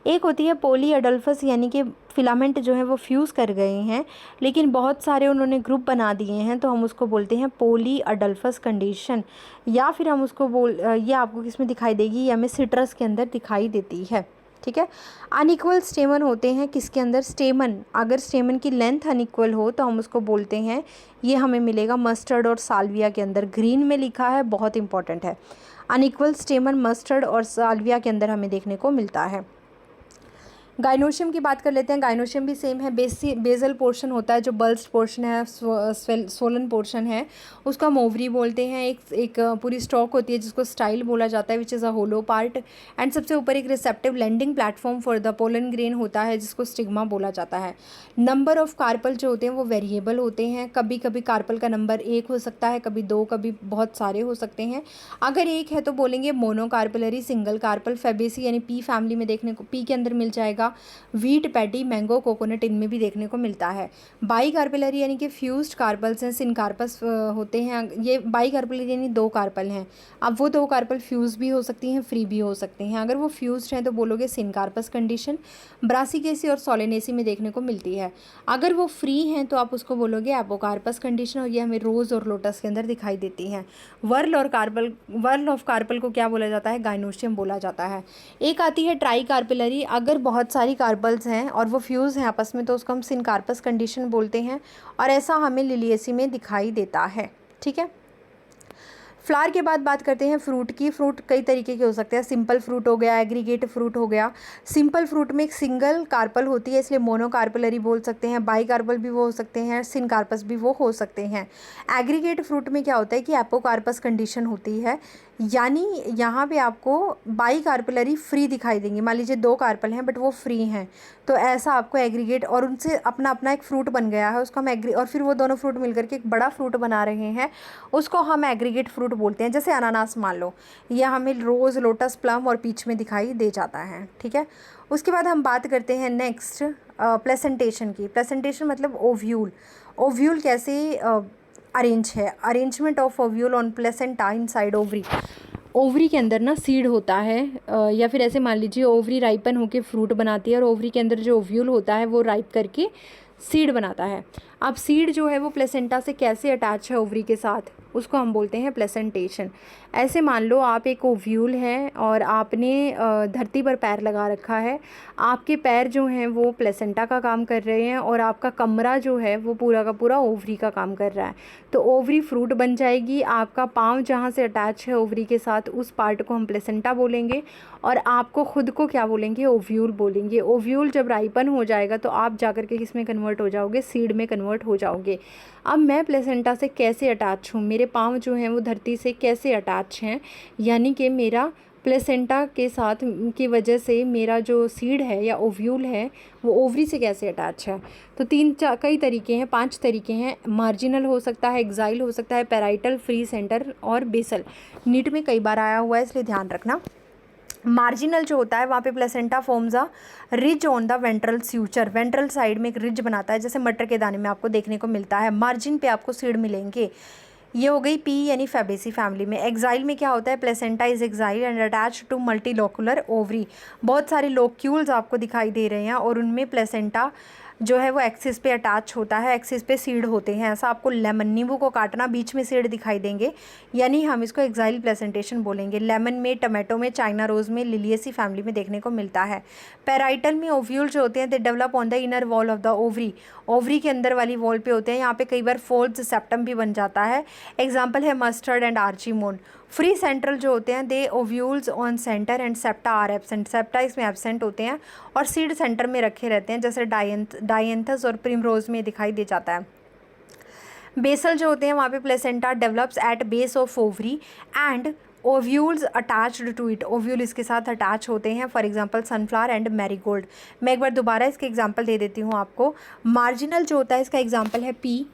A: एक होती है पॉली एडल्फस, यानी कि फिलामेंट जो है वो फ्यूज़ कर गए हैं लेकिन बहुत सारे उन्होंने ग्रुप बना दिए हैं, तो हम उसको बोलते हैं पॉली एडल्फस कंडीशन। या फिर हम उसको ये आपको किस में दिखाई देगी? ये हमें सिट्रस के अंदर दिखाई देती है। ठीक है। अनइक्वल स्टेमन होते हैं किसके अंदर? स्टेमन, अगर स्टेमन की लेंथ अनइक्वल हो तो हम उसको बोलते हैं, ये हमें मिलेगा मस्टर्ड और साल्विया के अंदर, ग्रीन में लिखा है, बहुत इंपॉर्टेंट है। अनइक्वल स्टेमन मस्टर्ड और साल्विया के अंदर हमें देखने को मिलता है। गाइनोशियम की बात कर लेते हैं। गाइनोशियम भी सेम है, बेसल पोर्शन होता है, जो बल्स्ट पोर्शन है, सोलन पोर्शन है, उसको हम ओवरी बोलते हैं। एक पूरी स्टॉक होती है जिसको स्टाइल बोला जाता है, which is a hollow part. And सबसे ऊपर एक receptive landing platform for the pollen grain होता है, जिसको स्टिग्मा बोला जाता है। नंबर ऑफ कार्पल जो होते हैं वो वेरिएबल होते हैं। कभी कभी कार्पल का नंबर 1 हो सकता है, कभी 2, कभी बहुत सारे हो सकते हैं। अगर 1 है तो बोलेंगे मोनोकार्पलरी सिंगल कार्पल। फेबेसी यानी पी फैमिली में देखने को, पी के अंदर मिल जाएगा। वीट, पैडी, मैंगो, कोकोनट, इनमें भी देखने को मिलता है। बाई कार्पेलरी यानी कि फ्यूज्ड कार्पल्स हैं, सिनकार्पस होते हैं। ये बाई कार्पेलरी यानी 2 कार्पल हैं। अब वो 2 कार्पल फ्यूज भी हो सकती हैं, फ्री भी हो सकते हैं। अगर वो फ्यूज्ड हैं तो बोलोगे सिनकार्पस कंडीशन। ब्रासिकेसी और सोलेनेसी में देखने को मिलती है। अगर वो फ्री हैं तो आप उसको बोलोगे एपोकार्पस कंडीशन, और ये हमें रोज़ और लोटस के अंदर दिखाई देती हैं। वर्ल ऑफ कार्पल को क्या बोला जाता है? गाइनोशियम बोला जाता है। एक आती है ट्राई कार्पेलरी। अगर बहुत सारी कार्पल्स हैं और वो फ्यूज़ हैं आपस में तो उसको हम सिनकार्पस कंडीशन बोलते हैं, और ऐसा हमें लिलिएसी में दिखाई देता है। ठीक है। फ्लावर के बाद बात करते हैं फ्रूट की। फ्रूट कई तरीके के हो सकते हैं। सिंपल फ्रूट हो गया, एग्रीगेट फ्रूट हो गया। सिंपल फ्रूट में एक सिंगल कार्पल होती है, इसलिए मोनोकार्पलरी बोल सकते हैं। बाई कार्पल भी वो हो सकते हैं, सिनकार्पस भी वो हो सकते हैं। एग्रीगेट फ्रूट में क्या होता है कि एपोकार्पस कंडीशन होती है, यानी यहाँ पे आपको बाई कार्पलरी फ्री दिखाई देंगे। मान लीजिए 2 कार्पल हैं बट वो फ्री हैं, तो ऐसा आपको एग्रीगेट, और उनसे अपना अपना एक फ्रूट बन गया है, उसको हम और फिर वो दोनों फ्रूट मिलकर के एक बड़ा फ्रूट बना रहे हैं, उसको हम एग्रीगेट फ्रूट बोलते हैं। जैसे अनानास मान लो, यह हमें रोज़, लोटस, प्लम और पीच में दिखाई दे जाता है। ठीक है। उसके बाद हम बात करते हैं नेक्स्ट प्लेसेंटेशन की। प्लेसेंटेशन मतलब ओव्यूल। ओव्यूल कैसे अरेंज है? Arrangement of ovule on placenta inside ovary. Ovary के अंदर ना सीड होता है, या फिर ऐसे मान लीजिए ओवरी राइपन होकर फ्रूट बनाती है, और ओवरी के अंदर जो ओव्यूल होता है वो राइप करके सीड बनाता है। अब सीड जो है वो प्लेसेंटा से कैसे अटैच है ओवरी के साथ, उसको हम बोलते हैं प्लेसेंटेशन। ऐसे मान लो आप एक ओव्यूल है और आपने धरती पर पैर लगा रखा है। आपके पैर जो हैं वो प्लेसेंटा का काम कर रहे हैं, और आपका कमरा जो है वो पूरा का पूरा ओवरी का काम कर रहा है। तो ओवरी फ्रूट बन जाएगी। आपका पाँव जहाँ से अटैच है ओवरी के साथ, उस पार्ट को हम प्लेसेंटा बोलेंगे, और आपको खुद को क्या बोलेंगे? ओव्यूल बोलेंगे। ओव्यूल जब राइपन हो जाएगा तो आप जाकर के किस में कन्वर्ट हो जाओगे? सीड में कन्वर्ट हो जाओगे। अब मैं प्लेसेंटा से कैसे अटैच हूँ? मेरे पाँव जो हैं वो धरती से कैसे अटैच हैं? यानी कि मेरा प्लेसेंटा के साथ की वजह से मेरा जो सीड है या ओव्यूल है वो ओवरी से कैसे अटैच है? तो कई तरीके हैं, 5 तरीके हैं। मार्जिनल हो सकता है, एक्साइल हो सकता है, पैराइटल, फ्री सेंटर और बेसल। नीट में कई बार आया हुआ है, इसलिए ध्यान रखना। मार्जिनल जो होता है वहाँ पे placenta forms a ridge on the ventral suture. Ventral side में एक रिज बनाता है, जैसे मटर के दाने में आपको देखने को मिलता है। मार्जिन पे आपको सीड मिलेंगे। ये हो गई पी यानी फेबेसी फैमिली में। एक्साइल में क्या होता है? Placenta is axile and attach to multilocular ovary. बहुत सारे लोक्यूल्स आपको दिखाई दे रहे हैं, और उनमें प्लेसेंटा जो है वो एक्सिस पे अटैच होता है, एक्सिस पे सीड होते हैं। ऐसा आपको लेमन, नींबू को काटना, बीच में सीड दिखाई देंगे, यानी हम इसको एक्साइल प्लेसेंटेशन बोलेंगे। लेमन में, टमाटो में, चाइना रोज़ में, लिलिएसी फैमिली में देखने को मिलता है। पैराइटल में ओव्यूल जो होते हैं they develop on the inner wall of the ovary. Ovary के अंदर वाली वॉल पे होते हैं। यहाँ पे कई बार फोल्ड सेप्टम भी बन जाता है। एग्जाम्पल है mustard and argemone. Free central जो होते हैं they ovules on centre and septa are absent. Septa इसमें एब्सेंट होते हैं और सीड सेंटर में रखे रहते हैं, जैसे डायंथस और प्रिमरोज में दिखाई दे जाता है। बेसल जो होते हैं वहाँ पे placenta develops at base of ovary and ovules attached to it. Ovule इसके साथ अटैच होते हैं, for example sunflower and marigold. मैं एक बार दोबारा इसके एग्जांपल दे देती हूँ आपको। मार्जिनल जो होता है इसका एग्जांपल है पी,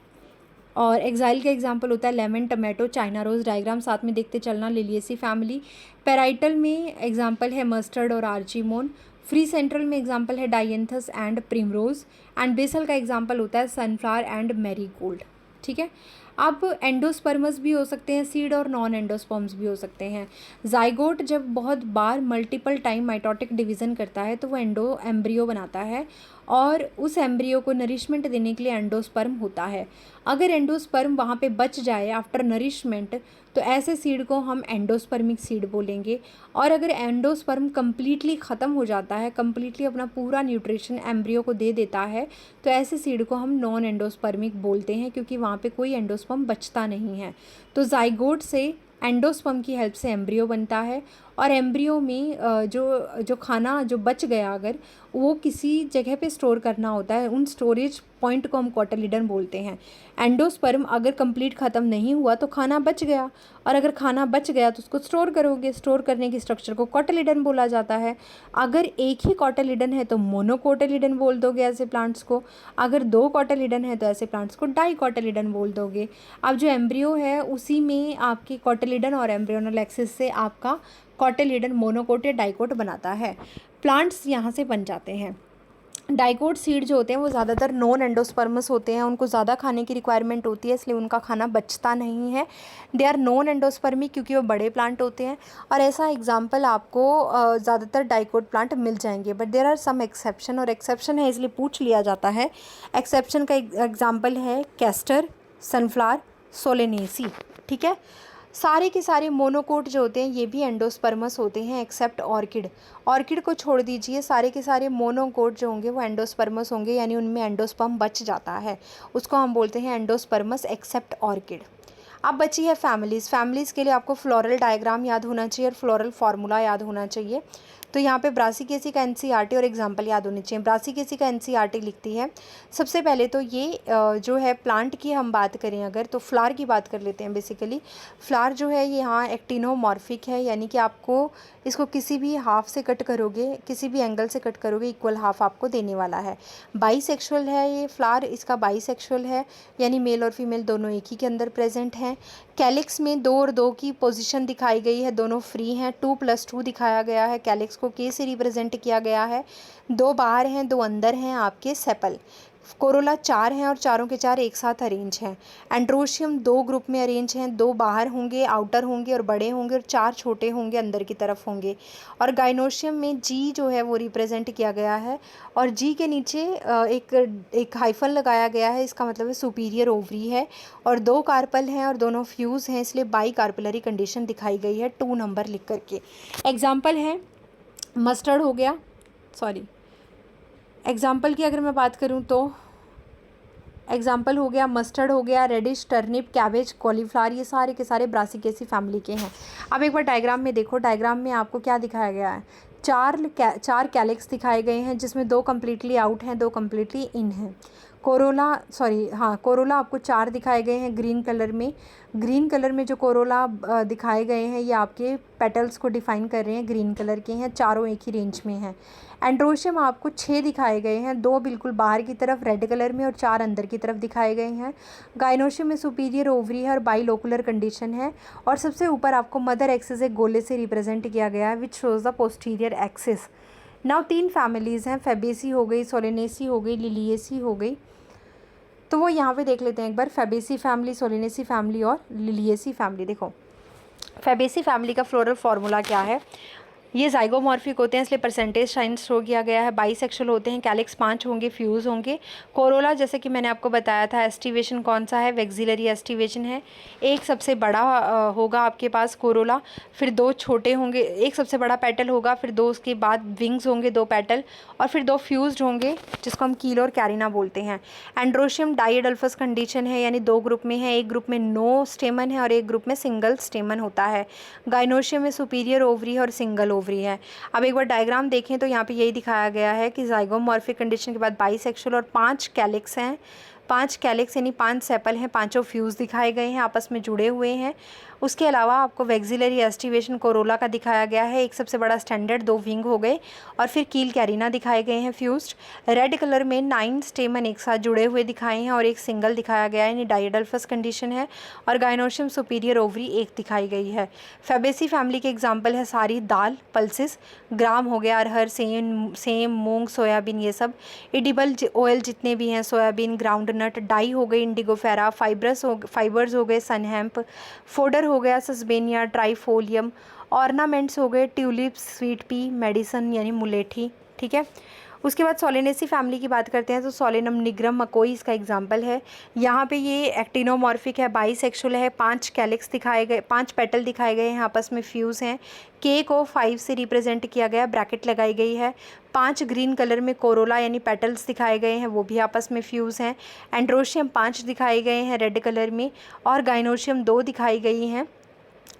A: और एक्साइल का एग्जांपल होता है lemon, tomato, china rose. Diagram साथ में देखते चलना, लिलिएसी फैमिली। पैराइटल में एग्जांपल है मस्टर्ड और आर्चीमोन। फ्री सेंट्रल में एग्जांपल है dianthus and primrose, and basal का एग्जांपल होता है सनफ्लावर एंड मैरीगोल्ड। ठीक है। अब एंडोस्पर्मस भी हो सकते हैं सीड, और नॉन एंडोस्पर्म्स भी हो सकते हैं। जाइगोट जब बहुत बार मल्टीपल टाइम माइटोटिक डिवीज़न करता है तो वो एम्ब्रियो बनाता है, और उस एम्ब्रियो को नरिशमेंट देने के लिए एंडोस्पर्म होता है। अगर एंडोस्पर्म वहाँ पे बच जाए आफ्टर नरिशमेंट तो ऐसे सीड को हम एंडोस्पर्मिक सीड बोलेंगे। और अगर एंडोस्पर्म कम्प्लीटली ख़त्म हो जाता है, कम्प्लीटली अपना पूरा न्यूट्रिशन एम्ब्रियो को दे देता है, तो ऐसे सीड को हम नॉन एंडोस्पर्मिक बोलते हैं, क्योंकि वहाँ पे कोई एंडोस्पर्म बचता नहीं है। तो जाइगोट से एंडोस्पर्म की हेल्प से एम्ब्रियो बनता है, और एम्ब्रियो में जो खाना जो बच गया अगर वो किसी जगह पे स्टोर करना होता है, उन स्टोरेज पॉइंट को हम कोटिलिडन बोलते हैं। एंडोस्पर्म अगर कंप्लीट ख़त्म नहीं हुआ तो खाना बच गया, और अगर खाना बच गया तो उसको स्टोर करोगे, स्टोर करने की स्ट्रक्चर को कोटिलिडन बोला जाता है। अगर एक ही कोटिलिडन है तो मोनोकोटिलिडन बोल दोगे ऐसे प्लांट्स को, अगर दो कोटिलिडन है तो ऐसे प्लांट्स को डाइकोटिलिडन बोल दोगे। अब जो एम्ब्रियो है उसी में आपकी कोटिलिडन और एम्ब्रियोनल एक्सिस से आपका कोटिलिडन मोनोकोट या डाइकोट बनाता है। प्लांट्स यहाँ से बन जाते हैं। डाइकोट सीड जो होते हैं वो ज़्यादातर नॉन एंडोस्पर्मस होते हैं, उनको ज़्यादा खाने की रिक्वायरमेंट होती है, इसलिए उनका खाना बचता नहीं है। दे आर नॉन एंडोस्पर्मिक क्योंकि वो बड़े प्लांट होते हैं, और ऐसा एग्जांपल आपको ज़्यादातर डाइकोट प्लांट मिल जाएंगे। But there are some exception, और एक्सेप्शन है इसलिए पूछ लिया जाता है। एक्सेप्शन का एग्जाम्पल है कैस्टर, सनफ्लावर, सोलेनेसी। ठीक है, सारे के सारे मोनोकोट जो होते हैं ये भी एंडोस्पर्मस होते हैं एक्सेप्ट ऑर्किड। ऑर्किड को छोड़ दीजिए, सारे के सारे मोनोकोट जो होंगे वो एंडोस्पर्मस होंगे, यानी उनमें एंडोस्पर्म बच जाता है, उसको हम बोलते हैं एंडोस्पर्मस एक्सेप्ट ऑर्किड। अब बची है फैमिलीज़। फैमिलीज़ के लिए आपको फ्लोरल डायग्राम याद होना चाहिए और फ्लोरल फार्मूला याद होना चाहिए। तो यहाँ पे ब्रासिकेसी का एनसीईआरटी और एग्जाम्पल याद होने चाहिए। ब्रासिकेसी का एनसीईआरटी लिखती है, सबसे पहले तो ये जो है प्लांट की हम बात करें अगर, तो फ्लावर की बात कर लेते हैं। बेसिकली फ्लावर जो है ये यहाँ एक्टिनोमॉर्फिक है, यानी कि आपको इसको किसी भी हाफ से कट करोगे, किसी भी एंगल से कट करोगे इक्वल हाफ आपको देने वाला है। बाईसेक्सुअल है ये फ्लावर, इसका बाईसेक्सुअल है, यानी मेल और फीमेल दोनों एक ही के अंदर प्रेजेंट हैं। कैलिक्स में 2 और 2 की पोजीशन दिखाई गई है, दोनों फ्री हैं। 2+2 दिखाया गया है, कैलिक्स को के से रिप्रेजेंट किया गया है। 2 बाहर हैं, 2 अंदर हैं आपके सेपल। कोरोला 4 हैं और चारों के 4 एक साथ अरेंज हैं। एंड्रोशियम 2 ग्रुप में अरेंज हैं, 2 बाहर होंगे, आउटर होंगे और बड़े होंगे, और 4 छोटे होंगे, अंदर की तरफ होंगे। और गाइनोशियम में जी जो है वो रिप्रेजेंट किया गया है, और जी के नीचे एक हाइफन लगाया गया है, इसका मतलब है सुपीरियर ओवरी है, और 2 कार्पल हैं और दोनों फ्यूज़ हैं, इसलिए बाई कार्पलरी कंडीशन दिखाई गई है 2 नंबर लिख करके। एग्जाम्पल है मस्टर्ड हो गया, एग्जाम्पल की अगर मैं बात करूं तो एग्जाम्पल हो गया मस्टर्ड हो गया, रेडिश, टर्निप, कैबेज, कॉलीफ्लावर, ये सारे के सारे ब्रासिकेसी फैमिली के हैं। अब एक बार डायग्राम में देखो, डायग्राम में आपको क्या दिखाया गया है, 4 कैलिक्स दिखाए गए हैं, जिसमें 2 कम्प्लीटली आउट हैं, 2 कम्प्लीटली इन हैं। कोरोला आपको 4 दिखाए गए हैं ग्रीन कलर में। ग्रीन कलर में जो कोरोला दिखाए गए हैं ये आपके पेटल्स को डिफाइन कर रहे हैं, ग्रीन कलर के हैं, चारों एक ही रेंज में हैं। एंड्रोशियम आपको 6 दिखाए गए हैं, 2 बिल्कुल बाहर की तरफ रेड कलर में और 4 अंदर की तरफ दिखाए गए हैं। गाइनोशियम में सुपीरियर ओवरी है और बाइलोकुलर कंडीशन है, और सबसे ऊपर आपको मदर एक्सिस एक गोले से रिप्रेजेंट किया गया है which shows the posterior axis. Now 3 families हैं, फेबेसी हो गई, सोलेनेसी हो गई, लिलिएसी हो गई। तो वो यहाँ पे देख लेते हैं एक बार, फेबेसी फैमिली, सोलेनेसी फैमिली और लिलिएसी फैमिली। देखो फेबेसी फैमिली का फ्लोरल फार्मूला क्या है, ये जाइगोमॉर्फिक होते हैं इसलिए परसेंटेज साइन शो किया गया है। बाइसेक्सुअल होते हैं, कैलिक्स 5 होंगे, फ्यूज़ होंगे। कोरोला जैसे कि मैंने आपको बताया था, एस्टिवेशन कौन सा है, वेक्सिलरी एस्टिवेशन है। एक सबसे बड़ा होगा आपके पास कोरोला, फिर 2 छोटे होंगे, एक सबसे बड़ा पेटल होगा, फिर 2 उसके बाद विंग्स होंगे, 2 पेटल, और फिर 2 फ्यूज्ड होंगे जिसको हम कील और कैरिना बोलते हैं। एंड्रोशियम डाइएडल्फस कंडीशन है, यानी 2 ग्रुप में है, एक ग्रुप में नो स्टेमन है और एक ग्रुप में सिंगल स्टेमन होता है। गाइनोशियम में सुपीरियर ओवरी है और सिंगल ओवरी है। अब एक बार डायग्राम देखें तो यहाँ पे यही दिखाया गया है कि जाइगोमॉर्फिक कंडीशन के बाद बाइसेक्सुअल और 5 कैलिक्स हैं, 5 कैलिक्स यानी 5 सेपल हैं, 5 फ्यूज़ दिखाए गए हैं, आपस में जुड़े हुए हैं। उसके अलावा आपको वेक्सिलरी एस्टिवेशन कोरोला का दिखाया गया है, एक सबसे बड़ा स्टैंडर्ड, 2 विंग हो गए, और फिर कील कैरिना दिखाए गए हैं फ्यूज्ड। रेड कलर में 9 स्टेमन एक साथ जुड़े हुए दिखाए हैं और एक सिंगल दिखाया गया है, यानी डाइएडल्फस कंडीशन है, और गाइनोशियम सुपीरियर ओवरी एक दिखाई गई है। फेबेसी फैमिली के एग्जाम्पल है सारी दाल, पल्सेस, ग्राम हो गया, अरहर, सेम, मूंग, सोयाबीन, ये सब। एडिबल ऑयल जितने भी हैं, सोयाबीन, ग्राउंडनट, डाई हो गई, इंडिगोफेरा, फाइबर्स हो गए, सनहैम्प, फोडर हो गया, सस्बेनिया, ट्राइफोलियम, ऑर्नामेंट्स हो गए, ट्यूलिप्स, स्वीट पी, मेडिसन यानी मुलेठी। ठीक है, उसके बाद सोलेनेसी फैमिली की बात करते हैं तो सोलेनम निग्रम मकोई इसका एग्जाम्पल है। यहाँ पे ये एक्टिनोमॉर्फिक है, बाइसेक्सुअल है, 5 कैलिक्स दिखाए गए, 5 पेटल दिखाए गए हैं, आपस में फ्यूज़ हैं। के को 5 से रिप्रेजेंट किया गया, ब्रैकेट लगाई गई है। 5 ग्रीन कलर में कोरोला यानी पेटल्स दिखाए गए हैं, वो भी आपस में फ्यूज़ हैं। एंड्रोशियम 5 दिखाए गए हैं रेड कलर में, और गाइनोशियम 2 दिखाई गई हैं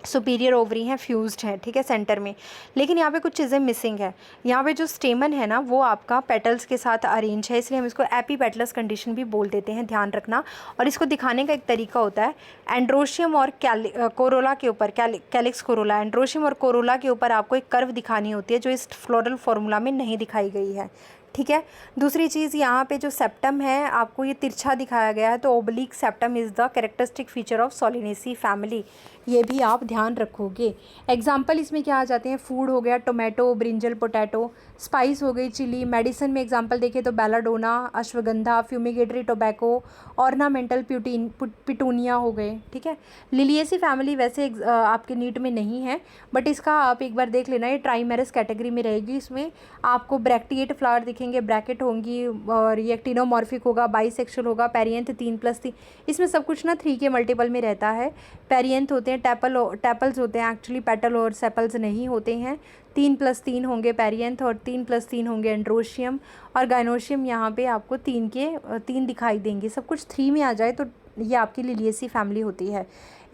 A: सुपीरियर ओवरी हैं, फ्यूज्ड है, ठीक है, सेंटर में। लेकिन यहाँ पे कुछ चीज़ें मिसिंग है। यहाँ पे जो स्टेमन है ना वो आपका पेटल्स के साथ अरेंज है, इसलिए हम इसको एपीपेटलस कंडीशन भी बोल देते हैं, ध्यान रखना। और इसको दिखाने का एक तरीका होता है, एंड्रोशियम और कोरोला के ऊपर, कैलिक्स कोरोला, एंड्रोशियम और कोरोला के ऊपर आपको एक कर्व दिखानी होती है जो इस फ्लोरल फार्मूला में नहीं दिखाई गई है, ठीक है। दूसरी चीज़, यहाँ पे जो सेप्टम है आपको ये तिरछा दिखाया गया है, तो oblique septum is the characteristic feature of Solanaceae family, ये भी आप ध्यान रखोगे। एग्जाम्पल इसमें क्या आ जाते हैं, फूड हो गया टोमेटो, ब्रिंजल, पोटैटो, स्पाइस हो गई चिली, मेडिसिन में एग्जाम्पल देखें तो belladonna, ashwagandha, fumigatory tobacco, ornamental petunia हो गए, ठीक है। लिलिएसी फैमिली वैसे आपके नीट में नहीं है, बट इसका आप एक बार देख लेना, ये ट्राइमेरस कैटेगरी में रहेगी। इसमें आपको ब्रैक्टिएट फ्लावर दिखेंगे, ब्रैकेट होंगी, और ये एक्टिनोमॉर्फिक होगा, बाइसेक्सुअल होगा, पेरियंथ 3+3, इसमें सब कुछ ना 3 के मल्टीपल में रहता है। पेरियंथ होते हैं, टैपल्स होते हैं, एक्चुअली पेटल और सेपल्स नहीं होते हैं। 3+3 होंगे पेरियंथ और 3+3 होंगे एंड्रोशियम और गाइनोशियम। यहाँ पे आपको 3 दिखाई देंगे। सब कुछ 3 में आ जाए तो ये आपकी लिलिएसी फैमिली होती है।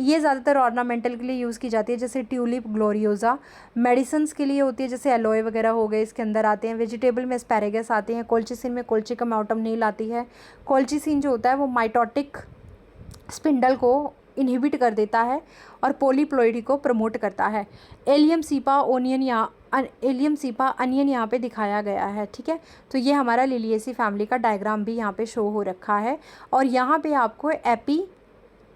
A: ये ज़्यादातर ऑर्नामेंटल के लिए यूज़ की जाती है, जैसे ट्यूलिप ग्लोरियोजा। मेडिसिन्स के लिए होती है, जैसे एलोए वगैरह हो गए, इसके अंदर आते हैं। वेजिटेबल में एस्पैरेगस आते हैं। कोल्चिसिन में कोल्चिकम ऑटमनील आती है। कोल्चिसिन जो होता है वो माइटोटिक स्पिंडल को इनहिबिट कर देता है और पॉलीप्लॉइडी को प्रमोट करता है। एलियम सीपा अनियन यहाँ पे दिखाया गया है, ठीक है। तो ये हमारा लिलिएसी फैमिली का डायग्राम भी यहाँ पे शो हो रखा है। और यहाँ पे आपको एपी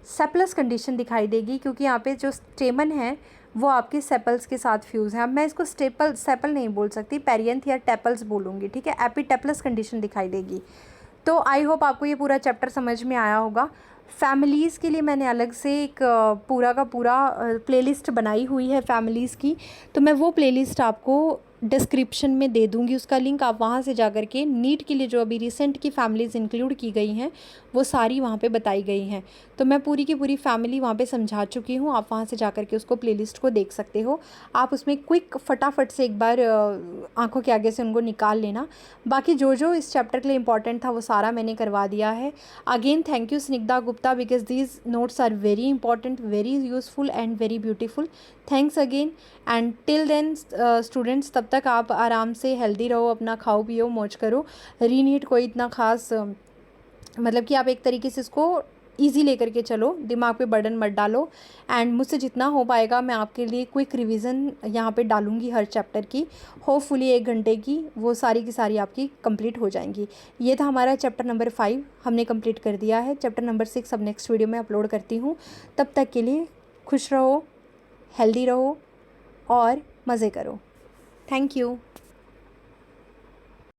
A: सेपलस कंडीशन दिखाई देगी, क्योंकि यहाँ पे जो स्टेमन है वो आपके सेपल्स के साथ फ्यूज़ है। अब मैं इसको सेपल नहीं बोल सकती, पेरियंथ या टेपल्स बोलूँगी, ठीक है। एपीटेपलस कंडीशन दिखाई देगी। तो आई होप आपको ये पूरा चैप्टर समझ में आया होगा। फैमिलीज़ के लिए मैंने अलग से एक पूरा का पूरा प्लेलिस्ट बनाई हुई है फैमिलीज़ की, तो मैं वो प्लेलिस्ट आपको डिस्क्रिप्शन में दे दूँगी, उसका लिंक आप वहाँ से जाकर के नीट के लिए जो अभी रिसेंट की फैमिलीज़ इंक्लूड की गई हैं वो सारी वहाँ पे बताई गई हैं। तो मैं पूरी की पूरी फैमिली वहाँ पे समझा चुकी हूँ, आप वहाँ से जाकर के उसको प्लेलिस्ट को देख सकते हो। आप उसमें क्विक फटाफट से एक बार आंखों के आगे से उनको निकाल लेना। बाकी जो जो इस चैप्टर के लिए इंपॉर्टेंट था वो सारा मैंने करवा दिया है। Again thank you Snigdha Gupta, because these notes are very important, very useful and very beautiful. Thanks again and till then students, तब तक आप आराम से हेल्दी रहो, अपना खाओ पियो मौज करो। रीनीट कोई इतना ख़ास मतलब कि आप एक तरीके से इसको ईजी लेकर के चलो, दिमाग पे बर्डन मत डालो। एंड मुझसे जितना हो पाएगा मैं आपके लिए क्विक रिवीजन यहाँ पे डालूंगी हर चैप्टर की, होपफुली 1 घंटे की, वो सारी की सारी आपकी कंप्लीट हो जाएंगी। ये था हमारा चैप्टर नंबर 5, हमने कंप्लीट कर दिया है। चैप्टर नंबर 6 अब नेक्स्ट वीडियो में अपलोड करती हूँ। तब तक के लिए खुश रहो, हेल्दी रहो और मज़े करो। Thank you.